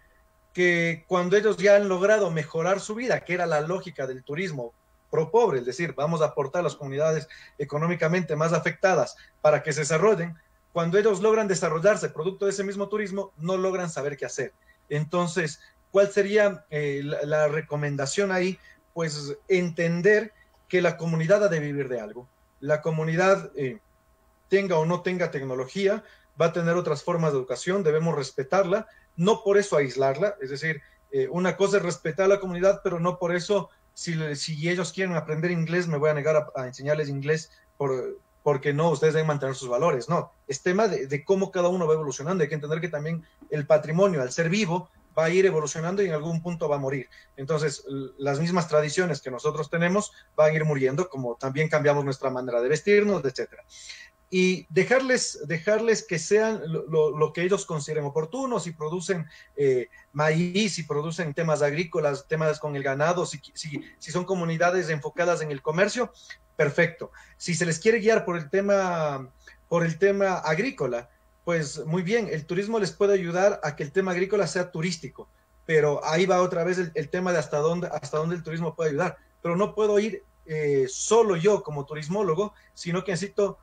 que cuando ellos ya han logrado mejorar su vida, que era la lógica del turismo pro pobre, es decir, vamos a aportar a las comunidades económicamente más afectadas para que se desarrollen, cuando ellos logran desarrollarse producto de ese mismo turismo, no logran saber qué hacer. Entonces, ¿cuál sería la recomendación ahí? Pues entender que la comunidad ha de vivir de algo. La comunidad, tenga o no tenga tecnología, va a tener otras formas de educación, debemos respetarla, no por eso aislarla, es decir, una cosa es respetar a la comunidad, pero no por eso, si ellos quieren aprender inglés, me voy a negar a enseñarles inglés porque no, ustedes deben mantener sus valores, no, es tema de cómo cada uno va evolucionando, hay que entender que también el patrimonio, al ser vivo, va a ir evolucionando y en algún punto va a morir. Entonces, las mismas tradiciones que nosotros tenemos van a ir muriendo, como también cambiamos nuestra manera de vestirnos, etcétera. Y dejarles que sean lo que ellos consideren oportuno, si producen maíz, si producen temas agrícolas, temas con el ganado, si son comunidades enfocadas en el comercio, perfecto. Si se les quiere guiar por el tema agrícola, pues muy bien, el turismo les puede ayudar a que el tema agrícola sea turístico, pero ahí va otra vez el tema de hasta dónde el turismo puede ayudar, pero no puedo ir solo yo como turismólogo, sino que necesito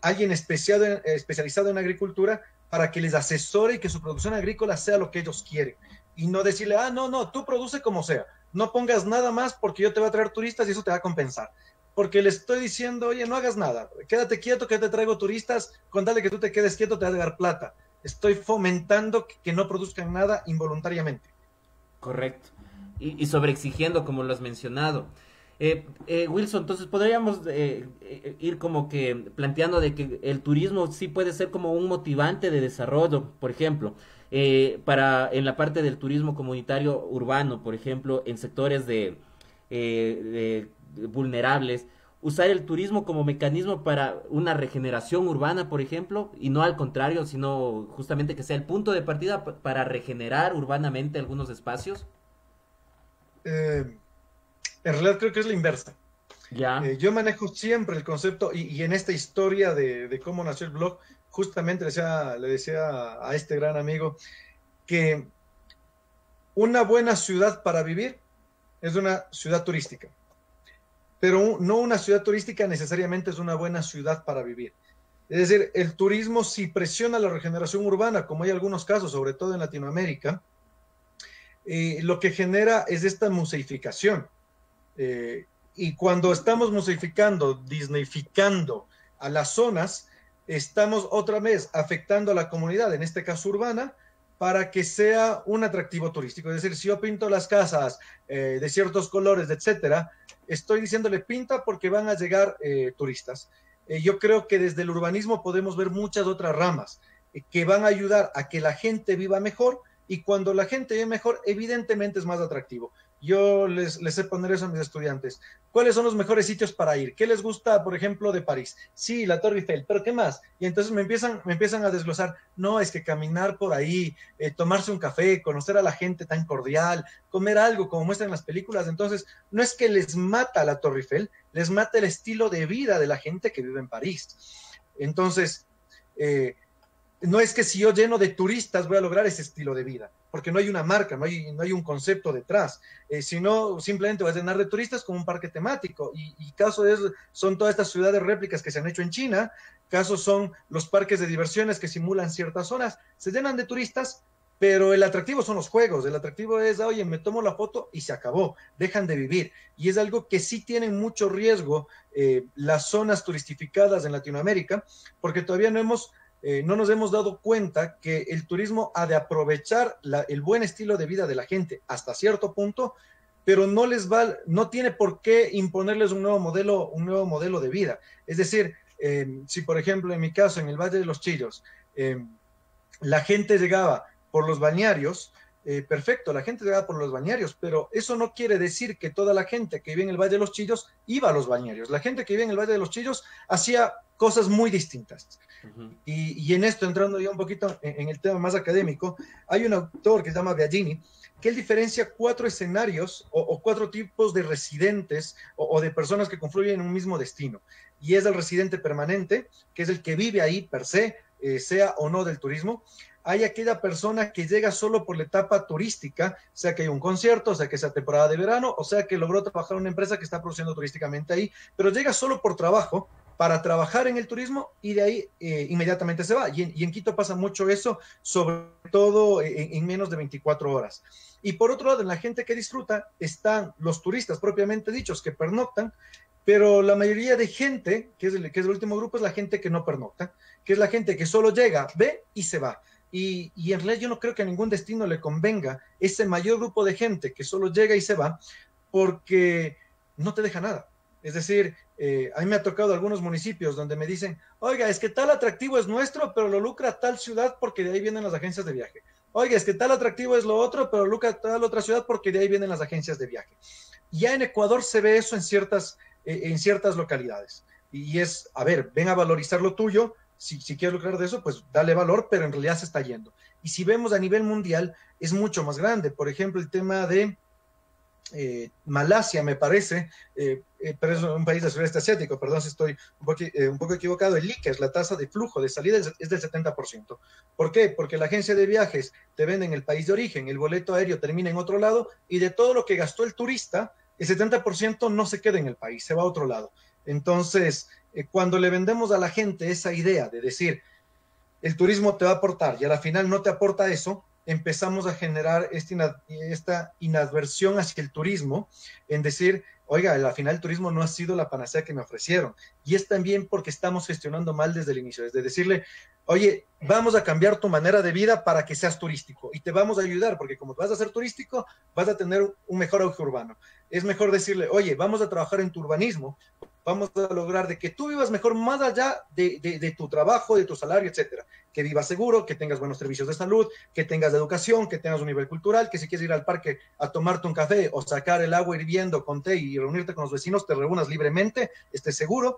alguien especializado en agricultura para que les asesore y que su producción agrícola sea lo que ellos quieren. Y no decirle, no, no, tú produce como sea, no pongas nada más porque yo te voy a traer turistas y eso te va a compensar. Porque le estoy diciendo, oye, no hagas nada, quédate quieto que yo te traigo turistas, con tal de que tú te quedes quieto te va a dar plata. Estoy fomentando que no produzcan nada involuntariamente. Correcto. Y sobreexigiendo, como lo has mencionado. Wilson, entonces podríamos ir como que planteando de que el turismo sí puede ser como un motivante de desarrollo, por ejemplo, en la parte del turismo comunitario urbano, por ejemplo, en sectores de vulnerables, usar el turismo como mecanismo para una regeneración urbana, por ejemplo, y no al contrario, sino justamente que sea el punto de partida para regenerar urbanamente algunos espacios. Eh, en realidad creo que es la inversa. Ya. Yo manejo siempre el concepto y en esta historia de cómo nació el blog, justamente le decía a este gran amigo que una buena ciudad para vivir es una ciudad turística, pero no una ciudad turística necesariamente es una buena ciudad para vivir. Es decir, el turismo si presiona la regeneración urbana, como hay algunos casos, sobre todo en Latinoamérica, lo que genera es esta museificación. Y cuando estamos museificando, disneyficando a las zonas, estamos otra vez afectando a la comunidad, en este caso urbana, para que sea un atractivo turístico. Es decir, si yo pinto las casas de ciertos colores, etcétera, estoy diciéndole pinta porque van a llegar turistas. Yo creo que desde el urbanismo podemos ver muchas otras ramas que van a ayudar a que la gente viva mejor y cuando la gente vive mejor, evidentemente es más atractivo. Yo les sé poner eso a mis estudiantes. ¿Cuáles son los mejores sitios para ir? ¿Qué les gusta, por ejemplo, de París? Sí, la Torre Eiffel, pero ¿qué más? Y entonces me empiezan a desglosar. No, es que caminar por ahí, tomarse un café, conocer a la gente tan cordial, comer algo como muestran las películas. Entonces, no es que les mata la Torre Eiffel, les mata el estilo de vida de la gente que vive en París. Entonces, no es que si yo lleno de turistas voy a lograr ese estilo de vida, porque no hay una marca, no hay un concepto detrás, sino simplemente voy a llenar de turistas como un parque temático. Y caso son todas estas ciudades réplicas que se han hecho en China, casos son los parques de diversiones que simulan ciertas zonas, se llenan de turistas, pero el atractivo son los juegos, el atractivo es, oye, me tomo la foto y se acabó, dejan de vivir. Y es algo que sí tienen mucho riesgo las zonas turistificadas en Latinoamérica, porque todavía no nos hemos dado cuenta que el turismo ha de aprovechar el buen estilo de vida de la gente hasta cierto punto, pero no tiene por qué imponerles un nuevo modelo de vida. Es decir, si por ejemplo en mi caso en el Valle de los Chillos, la gente llegaba por los balnearios, perfecto, la gente llegaba por los balnearios, pero eso no quiere decir que toda la gente que vive en el Valle de los Chillos iba a los balnearios. La gente que vive en el Valle de los Chillos hacía cosas muy distintas. Y en esto, entrando ya un poquito en el tema más académico, hay un autor que se llama Biagini, que él diferencia 4 escenarios o 4 tipos de residentes o de personas que confluyen en un mismo destino. Y es el residente permanente, que es el que vive ahí per se, sea o no del turismo. Hay aquella persona que llega solo por la etapa turística, sea que hay un concierto, sea que sea temporada de verano, o sea que logró trabajar en una empresa que está produciendo turísticamente ahí, pero llega solo por trabajo, para trabajar en el turismo y de ahí inmediatamente se va. Y en Quito pasa mucho eso, sobre todo en menos de 24 horas. Y por otro lado, en la gente que disfruta están los turistas propiamente dichos que pernoctan, pero la mayoría de gente, que es el último grupo, es la gente que no pernocta, que es la gente que solo llega, ve y se va. Y en realidad yo no creo que a ningún destino le convenga ese mayor grupo de gente que solo llega y se va, porque no te deja nada. Es decir, a mí me ha tocado algunos municipios donde me dicen, oiga, es que tal atractivo es nuestro, pero lo lucra tal ciudad porque de ahí vienen las agencias de viaje. Oiga, es que tal atractivo es lo otro, pero lucra tal otra ciudad porque de ahí vienen las agencias de viaje. Ya en Ecuador se ve eso en ciertas localidades. Y es, a ver, ven a valorizar lo tuyo, si quieres lucrar de eso, pues dale valor, pero en realidad se está yendo. Y si vemos a nivel mundial, es mucho más grande. Por ejemplo, el tema de Malasia, me parece, pero es un país del sureste asiático, perdón si estoy un poco equivocado, el ICAS, la tasa de flujo de salida es del 70%. ¿Por qué? Porque la agencia de viajes te vende en el país de origen, el boleto aéreo termina en otro lado y de todo lo que gastó el turista, el 70% no se queda en el país, se va a otro lado. Entonces, cuando le vendemos a la gente esa idea de decir, el turismo te va a aportar y a la final no te aporta eso, empezamos a generar esta inadversión hacia el turismo, en decir, oiga, al final el turismo no ha sido la panacea que me ofrecieron. Y es también porque estamos gestionando mal desde el inicio, es de decirle, oye, vamos a cambiar tu manera de vida para que seas turístico y te vamos a ayudar, porque como vas a ser turístico, vas a tener un mejor auge urbano. Es mejor decirle, oye, vamos a trabajar en tu urbanismo, vamos a lograr de que tú vivas mejor más allá de tu trabajo, de tu salario, etcétera. Que vivas seguro, que tengas buenos servicios de salud, que tengas educación, que tengas un nivel cultural, que si quieres ir al parque a tomarte un café o sacar el agua hirviendo con té y reunirte con los vecinos, te reúnas libremente, estés seguro.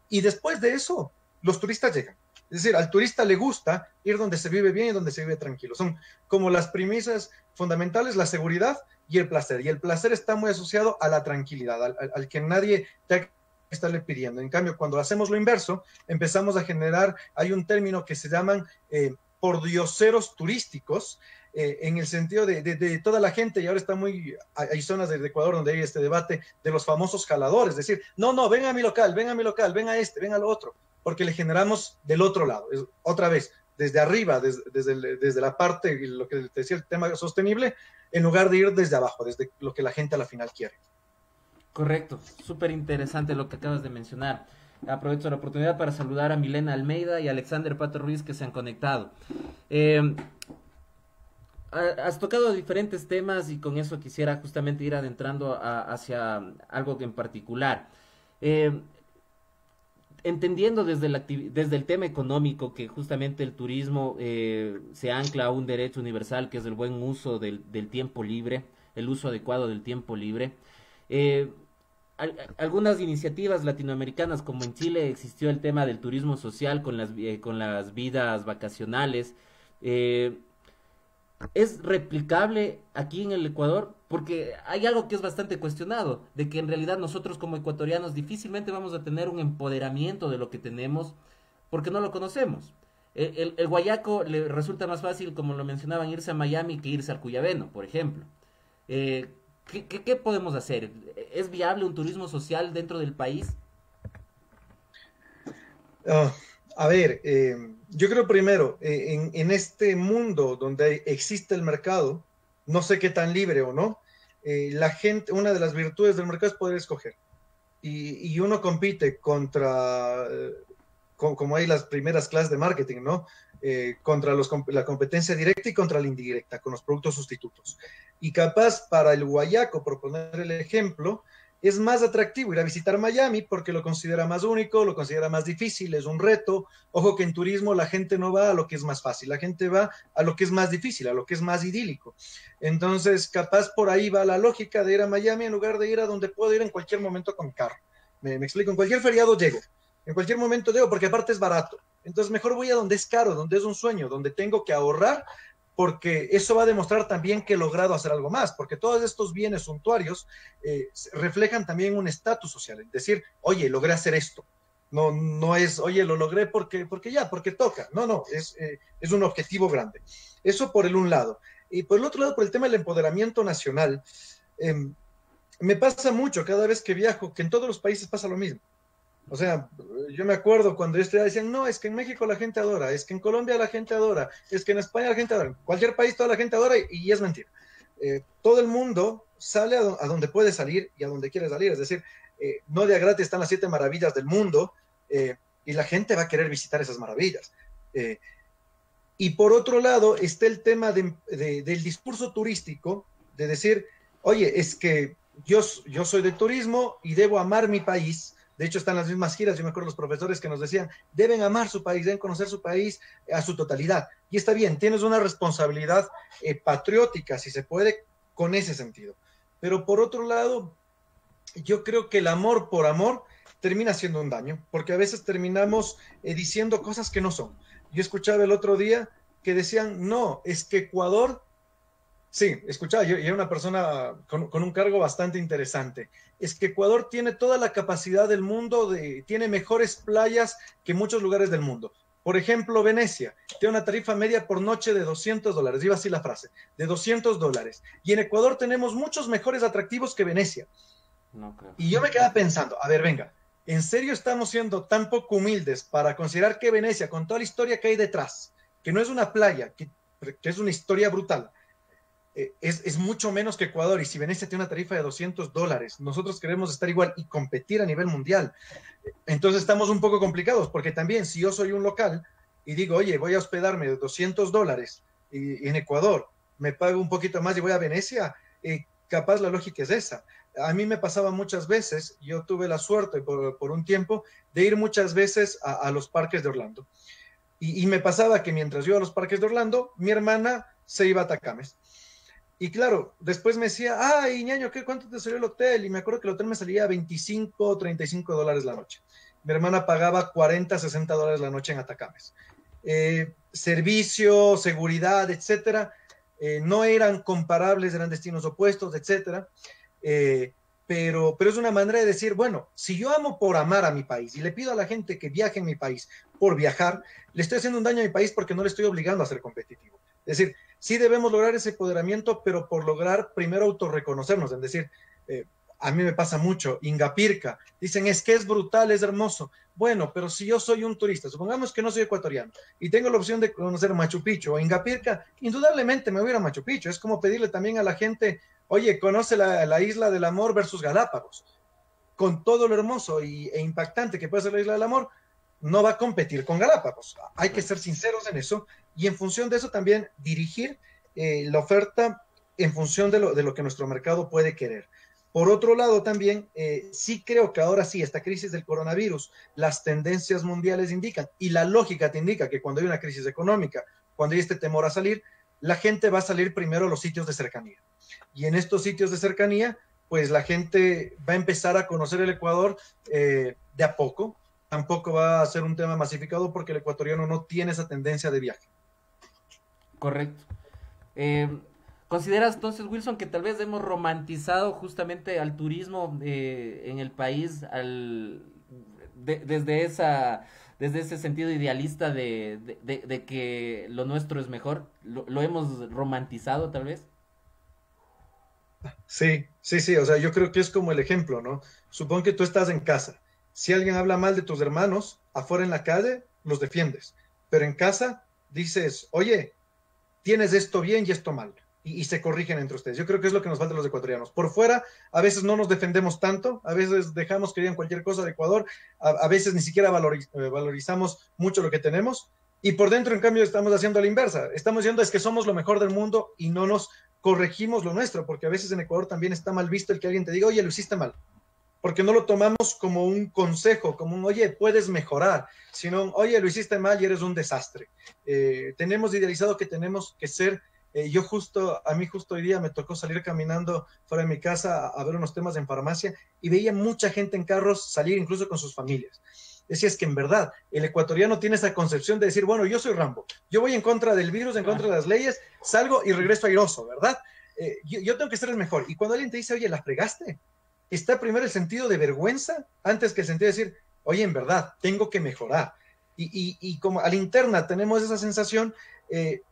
Y después de eso, los turistas llegan. Es decir, al turista le gusta ir donde se vive bien y donde se vive tranquilo. Son como las premisas fundamentales, la seguridad y el placer. Y el placer está muy asociado a la tranquilidad, al que nadie te estarle pidiendo. En cambio, cuando hacemos lo inverso, empezamos a generar, hay un término que se llaman pordioseros turísticos, en el sentido de toda la gente, y ahora está hay zonas de Ecuador donde hay este debate de los famosos jaladores, es decir, no, ven a mi local, ven a mi local, ven a este, ven a lo otro, porque le generamos del otro lado, otra vez, desde arriba, desde la parte, lo que te decía, el tema sostenible, en lugar de ir desde abajo, desde lo que la gente a la final quiere. Correcto, súper interesante lo que acabas de mencionar. Aprovecho la oportunidad para saludar a Milena Almeida y a Alexander Pato Ruiz que se han conectado. Has tocado diferentes temas y con eso quisiera justamente ir adentrando hacia algo en particular. Eh, Entendiendo desde el tema económico que justamente el turismo se ancla a un derecho universal que es el buen uso del tiempo libre, el uso adecuado del tiempo libre. Eh, Algunas iniciativas latinoamericanas, como en Chile existió el tema del turismo social con las vidas vacacionales, eh, ¿es replicable aquí en el Ecuador? Porque hay algo que es bastante cuestionado, de que en realidad nosotros como ecuatorianos difícilmente vamos a tener un empoderamiento de lo que tenemos porque no lo conocemos. El guayaco le resulta más fácil, como lo mencionaban, irse a Miami que irse al Cuyabeno, por ejemplo. Eh, ¿Qué podemos hacer? ¿Es viable un turismo social dentro del país? Uh, a ver, yo creo primero, en este mundo donde existe el mercado, no sé qué tan libre o no, la gente, una de las virtudes del mercado es poder escoger. Y uno compite como hay las primeras clases de marketing, ¿no? Contra la competencia directa y contra la indirecta, con los productos sustitutos. Y capaz para el guayaco, por poner el ejemplo, es más atractivo ir a visitar Miami porque lo considera más único, lo considera más difícil, es un reto. Ojo que en turismo la gente no va a lo que es más fácil, la gente va a lo que es más difícil, a lo que es más idílico. Entonces, capaz por ahí va la lógica de ir a Miami en lugar de ir a donde puedo ir en cualquier momento con carro. Me explico, en cualquier feriado llego, en cualquier momento llego porque aparte es barato. Entonces, mejor voy a donde es caro, donde es un sueño, donde tengo que ahorrar porque eso va a demostrar también que he logrado hacer algo más, porque todos estos bienes suntuarios reflejan también un estatus social, es decir, oye, logré hacer esto. No es, oye, lo logré porque toca. No, es un objetivo grande. Eso por el un lado. Y por el otro lado, por el tema del empoderamiento nacional, me pasa mucho cada vez que viajo, que en todos los países pasa lo mismo. O sea, yo me acuerdo cuando yo estudiaba, decían, no, es que en México la gente adora, es que en Colombia la gente adora, es que en España la gente adora, en cualquier país toda la gente adora y es mentira. Todo el mundo sale a donde puede salir y a donde quiere salir, es decir, no de a gratis están las 7 maravillas del mundo y la gente va a querer visitar esas maravillas. Y por otro lado está el tema del discurso turístico, de decir, oye, es que yo soy de turismo y debo amar mi país. De hecho, están las mismas giras. Yo me acuerdo de los profesores que nos decían, deben amar su país, deben conocer su país a su totalidad. Y está bien, tienes una responsabilidad patriótica, si se puede, con ese sentido. Pero por otro lado, yo creo que el amor por amor termina siendo un daño, porque a veces terminamos diciendo cosas que no son. Yo escuchaba el otro día que decían, no, es que Ecuador... Sí, escuchaba, yo era una persona con un cargo bastante interesante. Es que Ecuador tiene toda la capacidad del mundo, tiene mejores playas que muchos lugares del mundo. Por ejemplo, Venecia tiene una tarifa media por noche de $200, iba así la frase, de $200. Y en Ecuador tenemos muchos mejores atractivos que Venecia. No creo. Y yo me quedaba pensando, a ver, venga, ¿en serio estamos siendo tan poco humildes para considerar que Venecia, con toda la historia que hay detrás, que no es una playa, que es una historia brutal, es mucho menos que Ecuador? Y si Venecia tiene una tarifa de $200, nosotros queremos estar igual y competir a nivel mundial. Entonces estamos un poco complicados, porque también si yo soy un local y digo, oye, voy a hospedarme de $200 en Ecuador, me pago un poquito más y voy a Venecia, capaz la lógica es esa. A mí me pasaba muchas veces, yo tuve la suerte por un tiempo de ir muchas veces a los parques de Orlando. Y me pasaba que mientras yo iba a los parques de Orlando, mi hermana se iba a Atacames. Y claro, después me decía, ay, ñaño, ¿cuánto te salió el hotel? Y me acuerdo que el hotel me salía 25 o $35 la noche. Mi hermana pagaba 40, $60 la noche en Atacames. Servicio, seguridad, etcétera, no eran comparables, eran destinos opuestos, etcétera. Pero es una manera de decir, bueno, si yo amo por amar a mi país y le pido a la gente que viaje en mi país por viajar, le estoy haciendo un daño a mi país porque no le estoy obligando a ser competitivo. Es decir, sí debemos lograr ese empoderamiento, pero por lograr primero autorreconocernos, es decir, a mí me pasa mucho, Ingapirca, dicen es que es brutal, es hermoso. Bueno, pero si yo soy un turista, supongamos que no soy ecuatoriano y tengo la opción de conocer Machu Picchu o Ingapirca, indudablemente me voy a ir a Machu Picchu. Es como pedirle también a la gente, oye, conoce la Isla del Amor versus Galápagos, con todo lo hermoso e impactante que puede ser la Isla del Amor, no va a competir con Galápagos. Hay que ser sinceros en eso y en función de eso también dirigir la oferta en función de lo que nuestro mercado puede querer. Por otro lado, también sí creo que ahora sí, esta crisis del coronavirus, las tendencias mundiales indican y la lógica te indica que cuando hay una crisis económica, cuando hay este temor a salir, la gente va a salir primero a los sitios de cercanía. Y en estos sitios de cercanía, pues la gente va a empezar a conocer el Ecuador de a poco. Tampoco va a ser un tema masificado porque el ecuatoriano no tiene esa tendencia de viaje. Correcto. Eh, ¿Consideras entonces, Wilson, que tal vez hemos romantizado justamente al turismo en el país desde desde ese sentido idealista de que lo nuestro es mejor? Lo hemos romantizado tal vez? Sí, sí, sí, o sea, yo creo que es como el ejemplo, ¿no? Supón que tú estás en casa. Si alguien habla mal de tus hermanos, afuera en la calle, los defiendes. Pero en casa dices, oye, tienes esto bien y esto mal. Y se corrigen entre ustedes. Yo creo que es lo que nos falta a los ecuatorianos. Por fuera, a veces no nos defendemos tanto, a veces dejamos que digan cualquier cosa de Ecuador, a veces ni siquiera valorizamos mucho lo que tenemos. Y por dentro, en cambio, estamos haciendo la inversa. Estamos diciendo es que somos lo mejor del mundo y no nos corregimos lo nuestro, porque a veces en Ecuador también está mal visto el que alguien te diga, oye, lo hiciste mal, porque no lo tomamos como un consejo, como un, oye, puedes mejorar, sino, oye, lo hiciste mal y eres un desastre. Tenemos idealizado que tenemos que ser, a mí justo hoy día me tocó salir caminando fuera de mi casa a ver unos temas en farmacia y veía mucha gente en carros salir incluso con sus familias. Decía, es que en verdad el ecuatoriano tiene esa concepción de decir, bueno, yo soy Rambo, yo voy en contra del virus, en contra de las leyes, salgo y regreso airoso, ¿verdad? Yo tengo que ser el mejor. Y cuando alguien te dice, oye, ¿la fregaste? Está primero el sentido de vergüenza antes que el sentido de decir, oye, en verdad, tengo que mejorar. Y como a la interna tenemos esa sensación,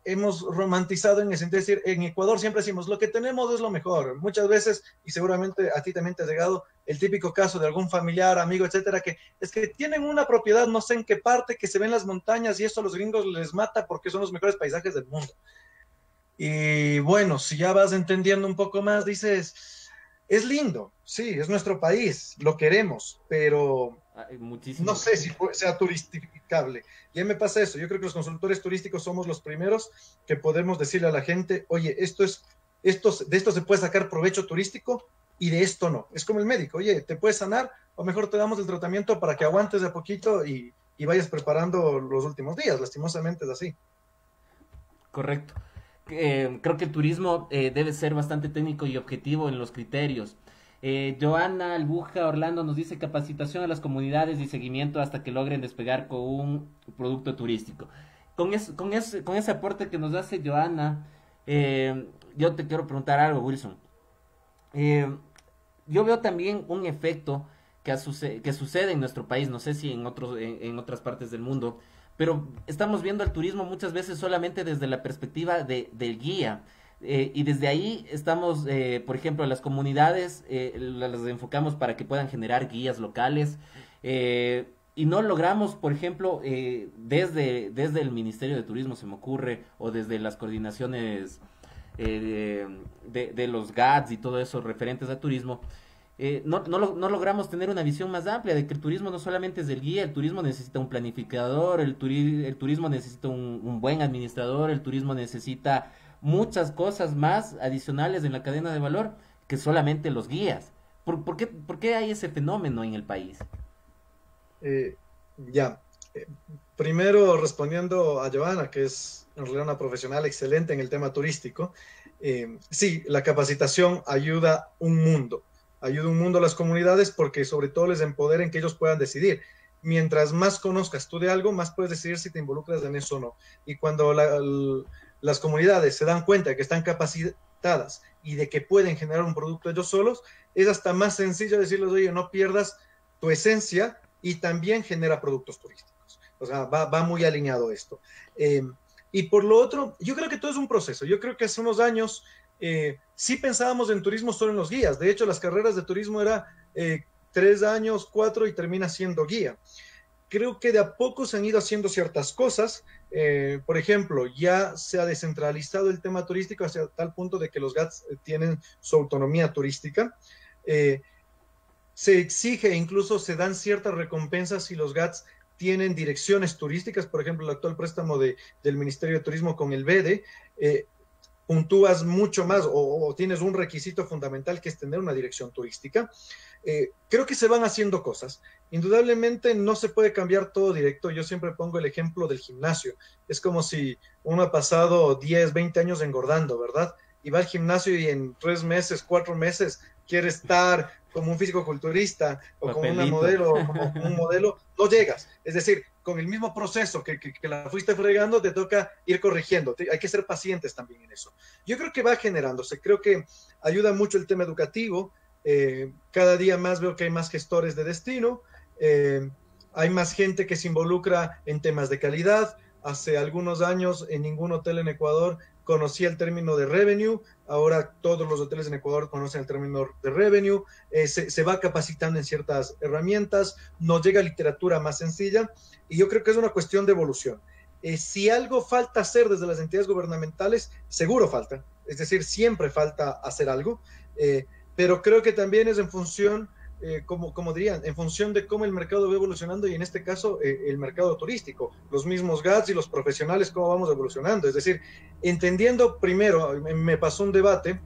hemos romantizado en el sentido de decir, en Ecuador siempre decimos, lo que tenemos es lo mejor. Muchas veces, y seguramente a ti también te ha llegado el típico caso de algún familiar, amigo, etcétera, que es que tienen una propiedad, no sé en qué parte, que se ven las montañas y eso a los gringos les mata porque son los mejores paisajes del mundo. Y bueno, si ya vas entendiendo un poco más, dices, es lindo, sí, es nuestro país, lo queremos, pero Hay no muchísimo. sé si sea turistificable. Y a mí me pasa eso, yo creo que los consultores turísticos somos los primeros que podemos decirle a la gente, oye, de esto se puede sacar provecho turístico y de esto no. Es como el médico, oye, te puedes sanar o mejor te damos el tratamiento para que aguantes de a poquito y vayas preparando los últimos días, lastimosamente es así. Correcto. Creo que el turismo debe ser bastante técnico y objetivo en los criterios. Joana Albuja Orlando nos dice capacitación a las comunidades y seguimiento hasta que logren despegar con un producto turístico. Con ese aporte que nos hace Joana, yo te quiero preguntar algo, Wilson. Eh, yo veo también un efecto que sucede en nuestro país, no sé si en otras partes del mundo, pero estamos viendo el turismo muchas veces solamente desde la perspectiva del guía. Y desde ahí estamos, por ejemplo, las comunidades las enfocamos para que puedan generar guías locales. Y no logramos, por ejemplo, desde el Ministerio de Turismo se me ocurre, o desde las coordinaciones de los GATS y todo eso referentes a turismo, no logramos tener una visión más amplia de que el turismo no solamente es del guía, el turismo necesita un planificador, el turismo necesita un buen administrador, el turismo necesita muchas cosas más adicionales en la cadena de valor que solamente los guías. ¿Por qué hay ese fenómeno en el país? Eh, ya. Eh, Primero, respondiendo a Joana, que es en realidad una profesional excelente en el tema turístico, sí, la capacitación ayuda un mundo a las comunidades porque sobre todo les empodera en que ellos puedan decidir. Mientras más conozcas tú de algo, más puedes decidir si te involucras en eso o no. Y cuando las comunidades se dan cuenta de que están capacitadas y de que pueden generar un producto ellos solos, es hasta más sencillo decirles, oye, no pierdas tu esencia y también genera productos turísticos. O sea, va muy alineado esto. Y por lo otro, yo creo que todo es un proceso. Yo creo que hace unos años sí pensábamos en turismo solo en los guías. De hecho, las carreras de turismo era 3 años, 4 y termina siendo guía. Creo que de a poco se han ido haciendo ciertas cosas. Por ejemplo, ya se ha descentralizado el tema turístico hasta tal punto de que los GATS tienen su autonomía turística. Eh, Se exige e incluso se dan ciertas recompensas si los GATS tienen direcciones turísticas, por ejemplo, el actual préstamo del Ministerio de Turismo con el BEDE, puntúas mucho más o tienes un requisito fundamental que es tener una dirección turística. Creo que se van haciendo cosas. Indudablemente no se puede cambiar todo directo. Yo siempre pongo el ejemplo del gimnasio. Es como si uno ha pasado 10, 20 años engordando, ¿verdad? Y va al gimnasio y en 3 meses, 4 meses quiere estar como un físico-culturista o como una modelo, como un modelo, no llegas. Es decir, con el mismo proceso que la fuiste fregando, te toca ir corrigiendo. Hay que ser pacientes también en eso. Yo creo que va generándose. Creo que ayuda mucho el tema educativo. Cada día más veo que hay más gestores de destino. Hay más gente que se involucra en temas de calidad. Hace algunos años en ningún hotel en Ecuador conocía el término de revenue, ahora todos los hoteles en Ecuador conocen el término de revenue, se va capacitando en ciertas herramientas, nos llega literatura más sencilla y yo creo que es una cuestión de evolución. Si algo falta hacer desde las entidades gubernamentales, seguro falta, es decir, siempre falta hacer algo, pero creo que también es en función como dirían, en función de cómo el mercado va evolucionando y en este caso el mercado turístico, los mismos GATS y los profesionales, cómo vamos evolucionando. Es decir, entendiendo primero, me pasó un debate,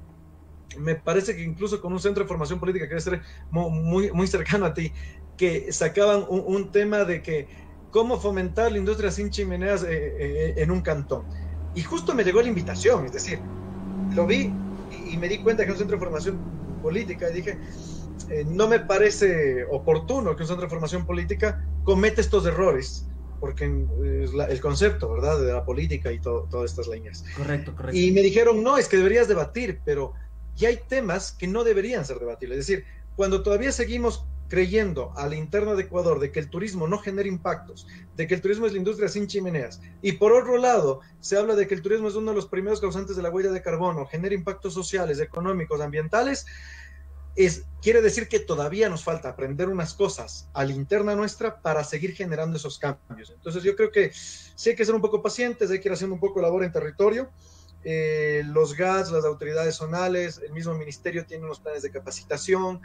me parece que incluso con un centro de formación política que debe ser muy, muy cercano a ti, que sacaban un tema de que cómo fomentar la industria sin chimeneas en un cantón. Y justo me llegó la invitación, es decir, lo vi y me di cuenta que era un centro de formación política y dije, no me parece oportuno que un centro de formación política cometa estos errores, porque es el concepto, ¿verdad?, de la política y todas estas líneas. Correcto, correcto. Y me dijeron, no, es que deberías debatir, pero ya hay temas que no deberían ser debatibles. Es decir, cuando todavía seguimos creyendo a la interna de Ecuador de que el turismo no genera impactos, de que el turismo es la industria sin chimeneas, y por otro lado se habla de que el turismo es uno de los primeros causantes de la huella de carbono, genera impactos sociales, económicos, ambientales, quiere decir que todavía nos falta aprender unas cosas a la interna nuestra para seguir generando esos cambios. Entonces yo creo que sí hay que ser un poco pacientes, hay que ir haciendo un poco labor en territorio. Los GATS, las autoridades zonales, el mismo ministerio tiene unos planes de capacitación,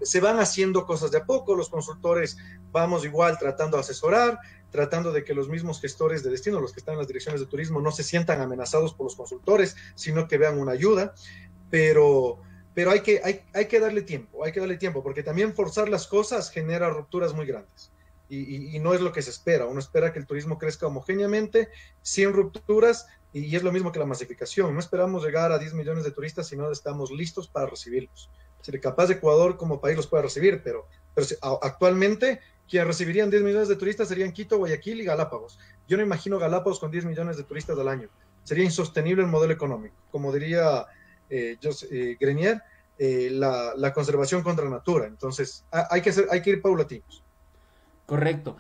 se van haciendo cosas de a poco, los consultores vamos igual tratando de asesorar, tratando de que los mismos gestores de destino, los que están en las direcciones de turismo, no se sientan amenazados por los consultores, sino que vean una ayuda, pero hay que darle tiempo, porque también forzar las cosas genera rupturas muy grandes. Y no es lo que se espera. Uno espera que el turismo crezca homogéneamente, sin rupturas, y es lo mismo que la masificación. No esperamos llegar a 10 millones de turistas si no estamos listos para recibirlos. Si capaz de Ecuador como país los puede recibir, pero actualmente quienes recibirían 10 millones de turistas serían Quito, Guayaquil y Galápagos. Yo no imagino Galápagos con 10 millones de turistas al año. Sería insostenible el modelo económico. Como diría Grenier, la conservación contra la natura. Entonces, hay que ir paulatinos. Correcto.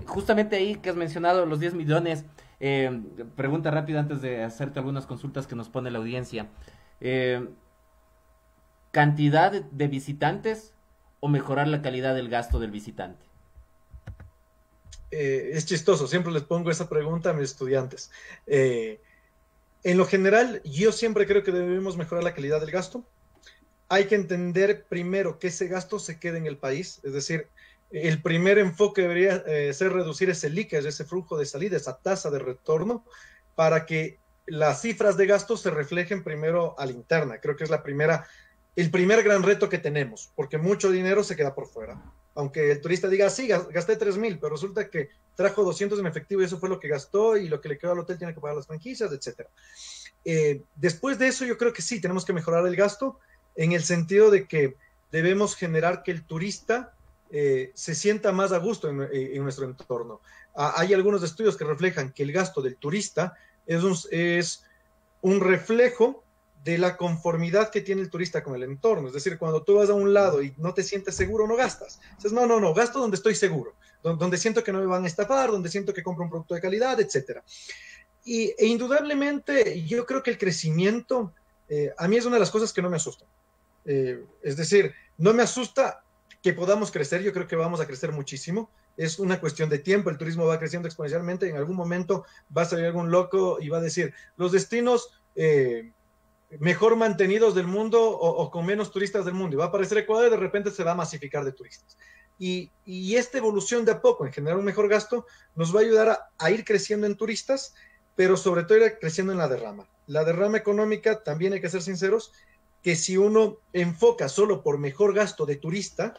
Justamente ahí que has mencionado los 10 millones, Pregunta rápida antes de hacerte algunas consultas que nos pone la audiencia. Eh, ¿Cantidad de visitantes o mejorar la calidad del gasto del visitante? Es chistoso, siempre les pongo esa pregunta a mis estudiantes. Eh, en lo general, yo siempre creo que debemos mejorar la calidad del gasto. Hay que entender primero que ese gasto se quede en el país, es decir, el primer enfoque debería ser reducir ese leakage, ese flujo de salida, esa tasa de retorno, para que las cifras de gasto se reflejen primero a la interna. Creo que es el primer gran reto que tenemos, porque mucho dinero se queda por fuera. Aunque el turista diga, sí, gasté 3,000, pero resulta que trajo 200 en efectivo y eso fue lo que gastó y lo que le quedó al hotel tiene que pagar las franquicias, etcétera. Después de eso, yo creo que sí, tenemos que mejorar el gasto en el sentido de que debemos generar que el turista se sienta más a gusto en nuestro entorno. Hay algunos estudios que reflejan que el gasto del turista es un reflejo de la conformidad que tiene el turista con el entorno. Es decir, cuando tú vas a un lado y no te sientes seguro, no gastas. Dices, no, gasto donde estoy seguro, donde siento que no me van a estafar, donde siento que compro un producto de calidad, etcétera. Indudablemente, yo creo que el crecimiento, a mí es una de las cosas que no me asusta. Es decir, no me asusta que podamos crecer, yo creo que vamos a crecer muchísimo, es una cuestión de tiempo, el turismo va creciendo exponencialmente, en algún momento va a salir algún loco y va a decir, los destinos mejor mantenidos del mundo o con menos turistas del mundo, y va a aparecer Ecuador y de repente se va a masificar de turistas. Y esta evolución de a poco en generar un mejor gasto nos va a ayudar a ir creciendo en turistas, pero sobre todo ir creciendo en la derrama. La derrama económica, también hay que ser sinceros, que si uno enfoca solo por mejor gasto de turista,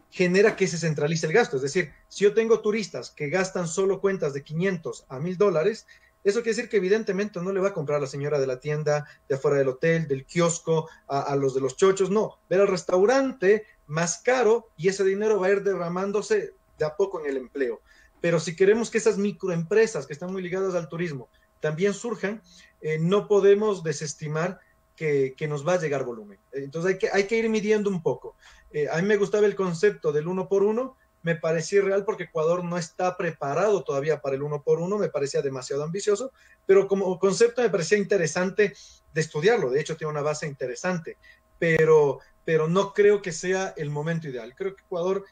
genera que se centralice el gasto. Es decir, si yo tengo turistas que gastan solo cuentas de 500 a $1,000, eso quiere decir que evidentemente no le va a comprar a la señora de la tienda, de afuera del hotel, del kiosco, a los de los chochos, no. Ver al restaurante más caro y ese dinero va a ir derramándose de a poco en el empleo. Pero si queremos que esas microempresas que están muy ligadas al turismo también surjan, no podemos desestimar que nos va a llegar volumen. Entonces hay que ir midiendo un poco. A mí me gustaba el concepto del 1 por 1, me parecía real porque Ecuador no está preparado todavía para el 1 por 1, me parecía demasiado ambicioso, pero como concepto me parecía interesante de estudiarlo, de hecho tiene una base interesante, pero no creo que sea el momento ideal. Creo que Ecuador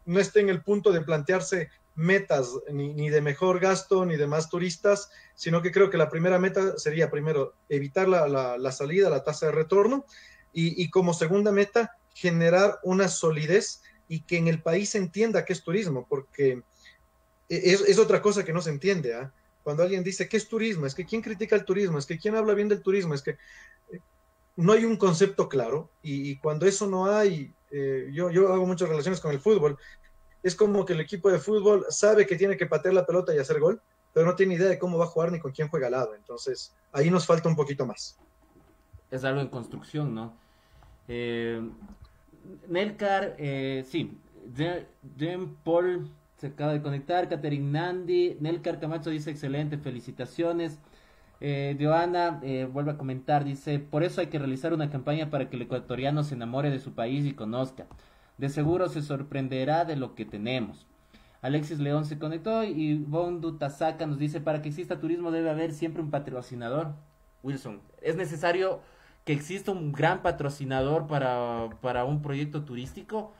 no está en el punto de plantearse metas ni de mejor gasto ni de más turistas, sino que creo que la primera meta sería primero evitar la salida, la tasa de retorno, y como segunda meta generar una solidez y que en el país se entienda qué es turismo, porque es otra cosa que no se entiende. ¿Eh? Cuando alguien dice qué es turismo, es que quién critica el turismo, es que quién habla bien del turismo, es que no hay un concepto claro, y cuando eso no hay, yo hago muchas relaciones con el fútbol, es como que el equipo de fútbol sabe que tiene que patear la pelota y hacer gol, pero no tiene idea de cómo va a jugar ni con quién juega al lado. Entonces, ahí nos falta un poquito más. Es algo en construcción, ¿no? Eh, Nelcar, sí. Jean Paul se acaba de conectar. Catherine Nandi. Nelcar Camacho dice excelente, felicitaciones. Joana vuelve a comentar, dice, por eso hay que realizar una campaña para que el ecuatoriano se enamore de su país y conozca. De seguro se sorprenderá de lo que tenemos. Alexis León se conectó y Bondu Tasaka nos dice, para que exista turismo debe haber siempre un patrocinador. Wilson, ¿es necesario que exista un gran patrocinador para un proyecto turístico?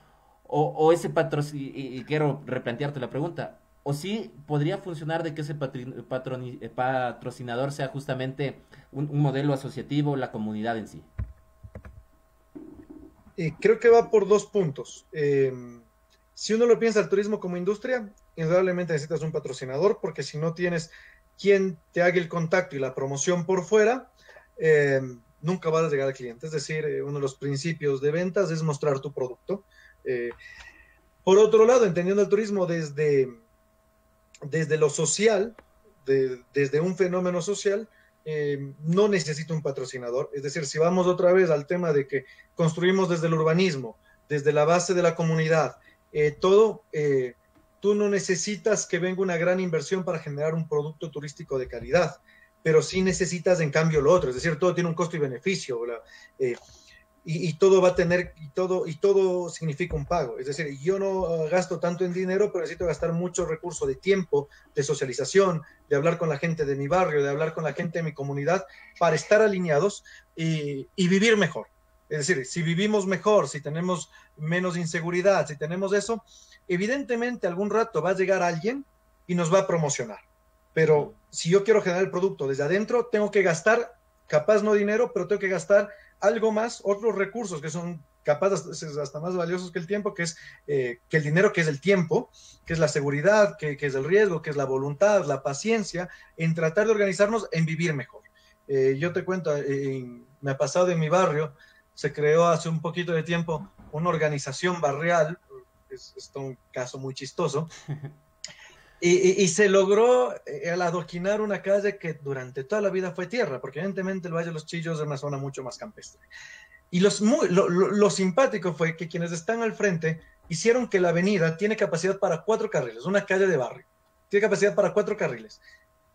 O ese patrocinador, y quiero replantearte la pregunta, o sí podría funcionar de que ese patrocinador sea justamente un modelo asociativo, la comunidad en sí. Creo que va por dos puntos. Si uno lo piensa el turismo como industria, indudablemente necesitas un patrocinador, porque si no tienes quien te haga el contacto y la promoción por fuera, nunca vas a llegar al cliente. Es decir, uno de los principios de ventas es mostrar tu producto. Por otro lado, entendiendo el turismo desde lo social, desde un fenómeno social, no necesita un patrocinador. Es decir, si vamos otra vez al tema de que construimos desde el urbanismo, desde la base de la comunidad, tú no necesitas que venga una gran inversión para generar un producto turístico de calidad, pero sí necesitas en cambio lo otro, es decir, todo tiene un costo y beneficio. y todo va a tener, y todo significa un pago. Es decir, yo no gasto tanto en dinero, pero necesito gastar mucho recurso de tiempo, de socialización, de hablar con la gente de mi barrio, de hablar con la gente de mi comunidad, para estar alineados y vivir mejor. Es decir, si vivimos mejor, si tenemos menos inseguridad, si tenemos eso, evidentemente algún rato va a llegar alguien y nos va a promocionar. Pero si yo quiero generar el producto desde adentro, tengo que gastar, capaz no dinero, pero tengo que gastar algo más, otros recursos que son capaz hasta más valiosos que el tiempo, que es que el dinero, que es el tiempo, que es la seguridad, que es el riesgo, que es la voluntad, la paciencia, en tratar de organizarnos, en vivir mejor. Yo te cuento, me ha pasado en mi barrio, se creó hace un poquito de tiempo una organización barrial, es un caso muy chistoso, y se logró al adoquinar una calle que durante toda la vida fue tierra, porque evidentemente el Valle de los Chillos es una zona mucho más campestre. Y lo simpático fue que quienes están al frente hicieron que la avenida tiene capacidad para 4 carriles, una calle de barrio, tiene capacidad para 4 carriles.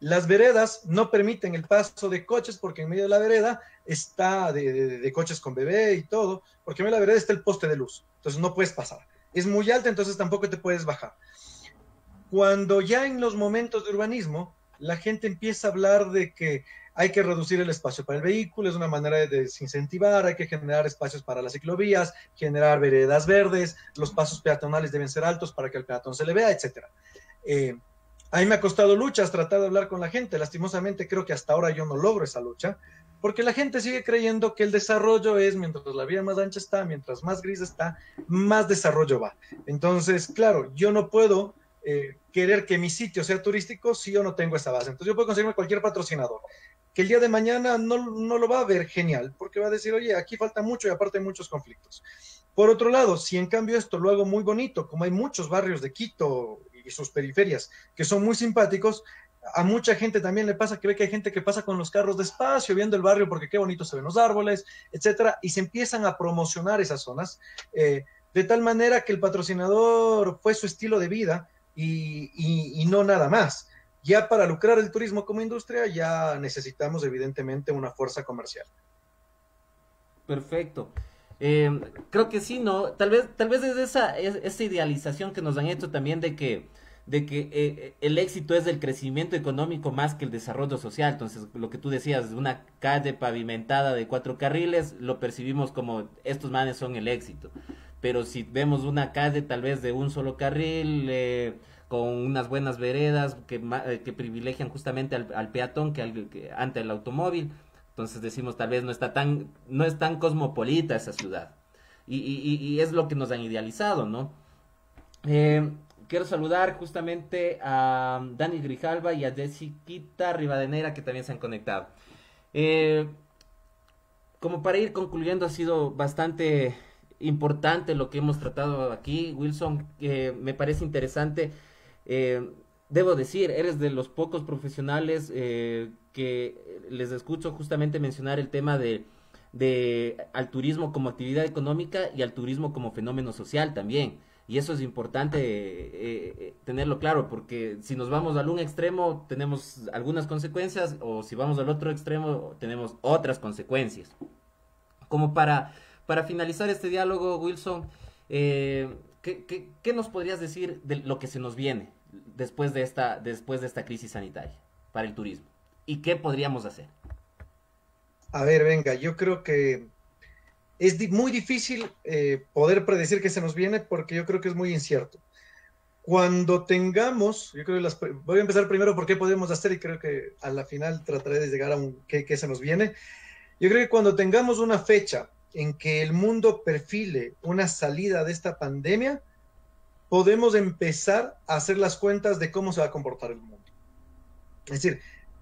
Las veredas no permiten el paso de coches porque en medio de la vereda está de coches con bebé y todo, porque en medio de la vereda está el poste de luz, entonces no puedes pasar. Es muy alta, entonces tampoco te puedes bajar. Cuando ya en los momentos de urbanismo, la gente empieza a hablar de que hay que reducir el espacio para el vehículo, es una manera de desincentivar, hay que generar espacios para las ciclovías, generar veredas verdes, los pasos peatonales deben ser altos para que el peatón se le vea, etc. A mí me ha costado luchas tratar de hablar con la gente, lastimosamente creo que hasta ahora yo no logro esa lucha, porque la gente sigue creyendo que el desarrollo es, mientras la vía más ancha está, mientras más gris está, más desarrollo va. Entonces, claro, yo no puedo querer que mi sitio sea turístico si yo no tengo esa base. Entonces yo puedo conseguirme cualquier patrocinador, que el día de mañana no lo va a ver genial, porque va a decir, oye, aquí falta mucho y aparte hay muchos conflictos. Por otro lado, si en cambio esto lo hago muy bonito, como hay muchos barrios de Quito y sus periferias que son muy simpáticos, a mucha gente también le pasa que ve que hay gente que pasa con los carros despacio viendo el barrio porque qué bonito se ven los árboles, etcétera, y se empiezan a promocionar esas zonas de tal manera que el patrocinador fue su estilo de vida y no nada más. Ya para lucrar el turismo como industria ya necesitamos evidentemente una fuerza comercial. Perfecto. Creo que sí, ¿no? Tal vez es esa idealización que nos han hecho también de que el éxito es el crecimiento económico más que el desarrollo social. Entonces, lo que tú decías, una calle pavimentada de 4 carriles, lo percibimos como estos manes son el éxito. Pero si vemos una calle tal vez de un solo carril, con unas buenas veredas que privilegian justamente al peatón que ante el automóvil, entonces decimos tal vez no es tan cosmopolita esa ciudad. Y es lo que nos han idealizado, ¿no? Quiero saludar justamente a Dani Grijalva y a Jessiquita Rivadeneira que también se han conectado. Eh, Como para ir concluyendo, ha sido bastante importante lo que hemos tratado aquí, Wilson. Me parece interesante. Eh, Debo decir, eres de los pocos profesionales que les escucho justamente mencionar el tema de al turismo como actividad económica y al turismo como fenómeno social también. Y eso es importante tenerlo claro, porque si nos vamos al un extremo tenemos algunas consecuencias, o si vamos al otro extremo tenemos otras consecuencias. Como para finalizar este diálogo, Wilson, ¿qué nos podrías decir de lo que se nos viene después de esta crisis sanitaria para el turismo? ¿Y qué podríamos hacer? A ver, venga, yo creo que es muy difícil poder predecir qué se nos viene porque yo creo que es muy incierto. Cuando tengamos, yo creo que voy a empezar primero por qué podemos hacer y creo que a la final trataré de llegar a qué se nos viene. Yo creo que cuando tengamos una fecha en que el mundo perfile una salida de esta pandemia, podemos empezar a hacer las cuentas de cómo se va a comportar el mundo. Es decir,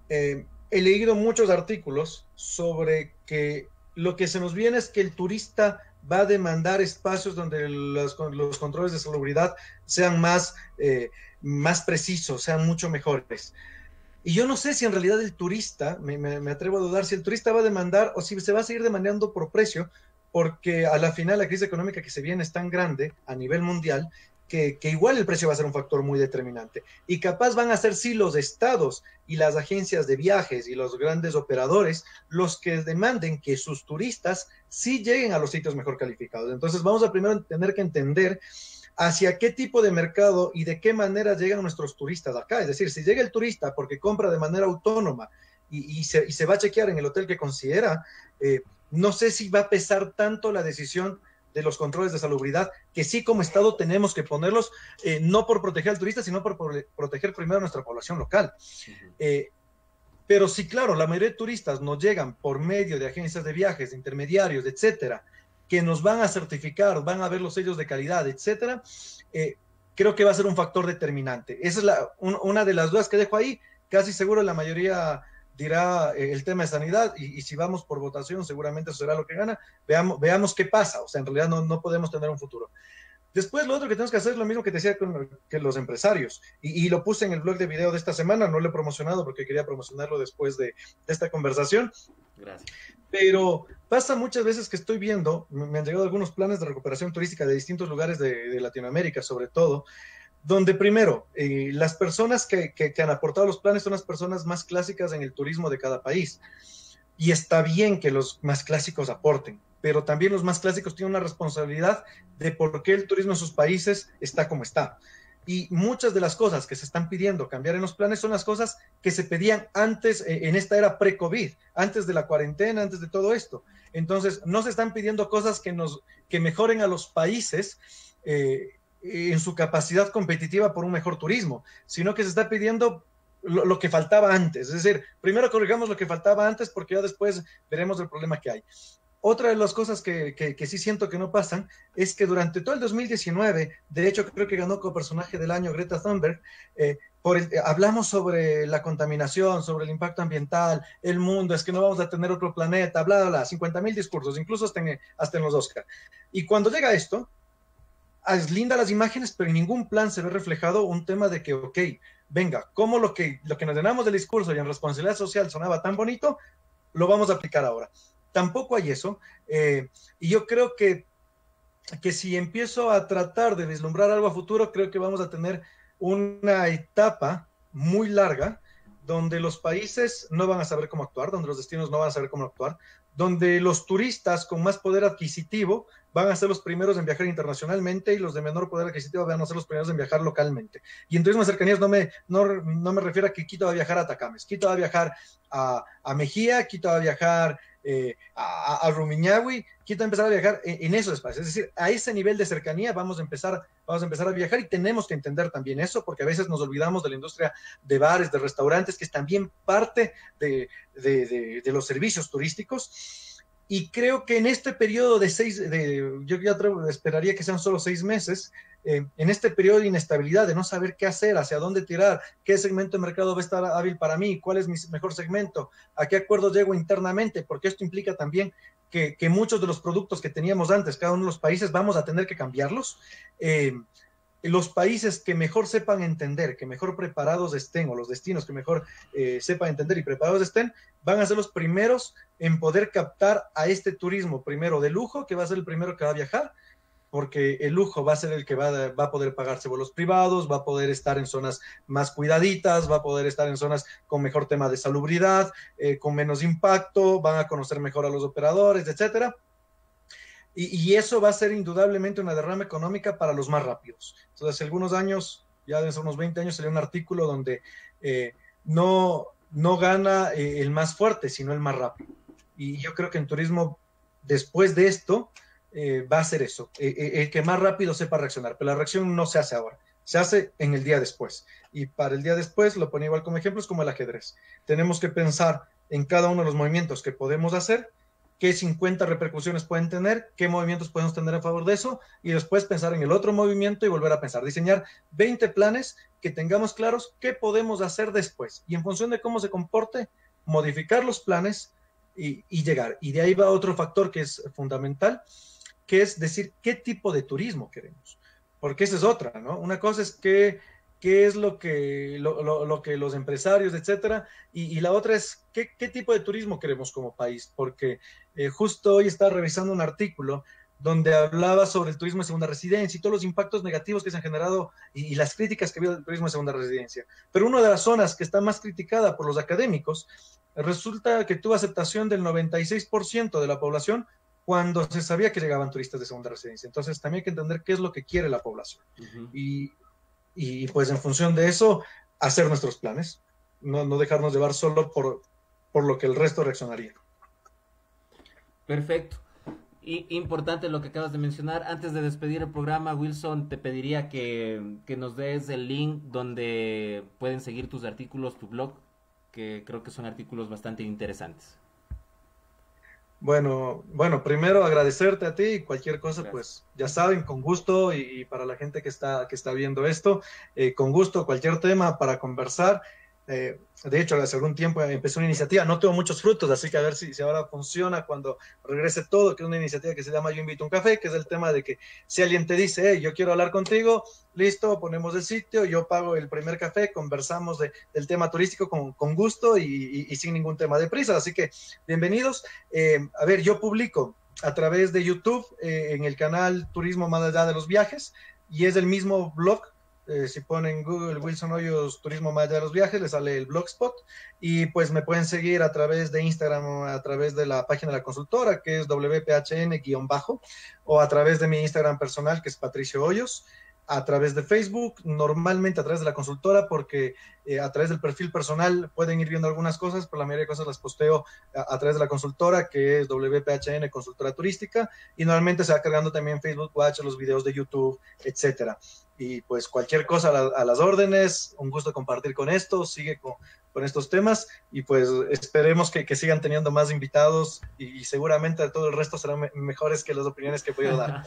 he leído muchos artículos sobre que lo que se nos viene es que el turista va a demandar espacios donde los controles de salubridad sean más precisos, sean mucho mejores. Y yo no sé si en realidad el turista, me atrevo a dudar, si el turista va a demandar o si se va a seguir demandando por precio, porque a la final la crisis económica que se viene es tan grande a nivel mundial que igual el precio va a ser un factor muy determinante. Y capaz van a ser sí los estados y las agencias de viajes y los grandes operadores los que demanden que sus turistas sí lleguen a los sitios mejor calificados. Entonces vamos a primero tener que entender hacia qué tipo de mercado y de qué manera llegan nuestros turistas acá. Es decir, si llega el turista porque compra de manera autónoma y se va a chequear en el hotel que considera, no sé si va a pesar tanto la decisión de los controles de salubridad, que sí como Estado tenemos que ponerlos, no por proteger al turista, sino por proteger primero a nuestra población local. Pero sí, claro, la mayoría de turistas nos llegan por medio de agencias de viajes, de intermediarios, etcétera, que nos van a certificar, van a ver los sellos de calidad, etcétera. Creo que va a ser un factor determinante. Esa es una de las dudas que dejo ahí. Casi seguro la mayoría dirá el tema de sanidad y si vamos por votación seguramente eso será lo que gana. Veamos qué pasa. O sea, en realidad no podemos tener un futuro. Después lo otro que tenemos que hacer es lo mismo que te decía que los empresarios. Y lo puse en el blog de video de esta semana, no lo he promocionado porque quería promocionarlo después de esta conversación. Gracias. Pero pasa muchas veces que estoy viendo, me han llegado algunos planes de recuperación turística de distintos lugares de Latinoamérica, sobre todo, donde primero, las personas que han aportado los planes son las personas más clásicas en el turismo de cada país. Y está bien que los más clásicos aporten, pero también los más clásicos tienen una responsabilidad de por qué el turismo en sus países está como está. Y muchas de las cosas que se están pidiendo cambiar en los planes son las cosas que se pedían antes, en esta era pre-COVID, antes de la cuarentena, antes de todo esto. Entonces, no se están pidiendo cosas que mejoren a los países en su capacidad competitiva por un mejor turismo, sino que se está pidiendo lo que faltaba antes. Es decir, primero corrigamos lo que faltaba antes porque ya después veremos el problema que hay. Otra de las cosas que sí siento que no pasan es que durante todo el 2019, de hecho creo que ganó como personaje del año Greta Thunberg, hablamos sobre la contaminación, sobre el impacto ambiental, el mundo, es que no vamos a tener otro planeta, bla, bla, bla, 50,000 discursos, incluso hasta en los Oscar. Y cuando llega esto, es linda las imágenes, pero en ningún plan se ve reflejado un tema de que, ok, venga, como lo que nos llenamos del discurso y en responsabilidad social sonaba tan bonito, lo vamos a aplicar ahora. Tampoco hay eso, y yo creo que si empiezo a tratar de vislumbrar algo a futuro, creo que vamos a tener una etapa muy larga donde los países no van a saber cómo actuar, donde los destinos no van a saber cómo actuar, donde los turistas con más poder adquisitivo van a ser los primeros en viajar internacionalmente y los de menor poder adquisitivo van a ser los primeros en viajar localmente. Y en turismo de cercanías no me refiero a que Quito va a viajar a Atacames, Quito va a viajar a Mejía, Quito va a viajar a Rumiñahui, Quito va a empezar a viajar en esos espacios. Es decir, a ese nivel de cercanía vamos a empezar a viajar y tenemos que entender también eso, porque a veces nos olvidamos de la industria de bares, de restaurantes, que es también parte de los servicios turísticos. Y creo que en este periodo yo ya esperaría que sean solo 6 meses, en este periodo de inestabilidad, de no saber qué hacer, hacia dónde tirar, qué segmento de mercado va a estar hábil para mí, cuál es mi mejor segmento, a qué acuerdo llego internamente, porque esto implica también que muchos de los productos que teníamos antes, cada uno de los países, vamos a tener que cambiarlos. Los países que mejor sepan entender, que mejor preparados estén, o los destinos que mejor sepan entender y preparados estén, van a ser los primeros en poder captar a este turismo, primero de lujo, que va a ser el primero que va a viajar, porque el lujo va a ser el que va a poder pagarse vuelos privados, va a poder estar en zonas más cuidaditas, va a poder estar en zonas con mejor tema de salubridad, con menos impacto, van a conocer mejor a los operadores, etcétera. Y eso va a ser indudablemente una derrama económica para los más rápidos. Entonces, hace algunos años, ya desde unos 20 años, salió un artículo donde no gana el más fuerte, sino el más rápido. Y yo creo que en turismo, después de esto, va a ser eso, el que más rápido sepa reaccionar. Pero la reacción no se hace ahora, se hace en el día después. Y para el día después, lo ponía igual como ejemplo, es como el ajedrez. Tenemos que pensar en cada uno de los movimientos que podemos hacer, qué 50 repercusiones pueden tener, qué movimientos podemos tener a favor de eso, y después pensar en el otro movimiento y volver a pensar, diseñar 20 planes que tengamos claros qué podemos hacer después, y en función de cómo se comporte, modificar los planes y llegar. Y de ahí va otro factor que es fundamental, que es decir, qué tipo de turismo queremos, porque esa es otra, ¿no? Una cosa es qué es lo que los empresarios, etcétera, y la otra es qué tipo de turismo queremos como país, porque justo hoy estaba revisando un artículo donde hablaba sobre el turismo de segunda residencia y todos los impactos negativos que se han generado y las críticas que ha habido del turismo de segunda residencia. Pero una de las zonas que está más criticada por los académicos, resulta que tuvo aceptación del 96% de la población cuando se sabía que llegaban turistas de segunda residencia. Entonces también hay que entender qué es lo que quiere la población. Ujú. Y, y pues en función de eso, hacer nuestros planes, no dejarnos llevar solo por lo que el resto reaccionaría. Perfecto. Y importante lo que acabas de mencionar. Antes de despedir el programa, Wilson, te pediría que nos des el link donde pueden seguir tus artículos, tu blog, que creo que son artículos bastante interesantes. Bueno, primero agradecerte a ti y cualquier cosa, Gracias. pues ya saben, con gusto y para la gente que está viendo esto, con gusto, cualquier tema para conversar. De hecho, hace algún tiempo empecé una iniciativa, no tengo muchos frutos, así que a ver si ahora funciona cuando regrese todo, que es una iniciativa que se llama Yo Invito a un Café, que es el tema de que si alguien te dice, hey, yo quiero hablar contigo, listo, ponemos el sitio, yo pago el primer café, conversamos del tema turístico con gusto y sin ningún tema de prisa, así que bienvenidos. A ver, yo publico a través de YouTube en el canal Turismo Más Allá de los Viajes y es el mismo blog. Si ponen Google Wilson Hoyos Turismo Más Allá de los Viajes, les sale el blogspot y pues me pueden seguir a través de Instagram, a través de la página de la consultora que es WPHN-bajo o a través de mi Instagram personal que es Patricio Hoyos, a través de Facebook, normalmente a través de la consultora, porque a través del perfil personal pueden ir viendo algunas cosas, pero la mayoría de cosas las posteo a través de la consultora, que es WPHN Consultora Turística, y normalmente se va cargando también Facebook Watch, los videos de YouTube, etcétera. Y pues cualquier cosa a las órdenes, un gusto compartir con esto, sigue con estos temas y pues esperemos que sigan teniendo más invitados y seguramente todo el resto serán mejores que las opiniones que he podido dar.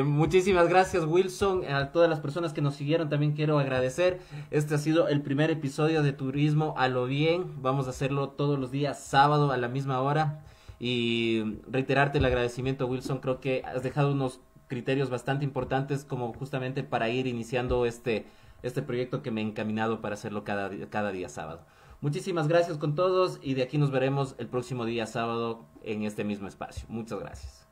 Muchísimas gracias, Wilson. A todas las personas que nos siguieron también quiero agradecer. Este ha sido el primer episodio de Turismo a lo Bien. Vamos a hacerlo todos los días, sábado a la misma hora. Y reiterarte el agradecimiento, Wilson. Creo que has dejado unos criterios bastante importantes como justamente para ir iniciando este proyecto que me he encaminado para hacerlo cada día sábado. Muchísimas gracias con todos y de aquí nos veremos el próximo día sábado en este mismo espacio. Muchas gracias.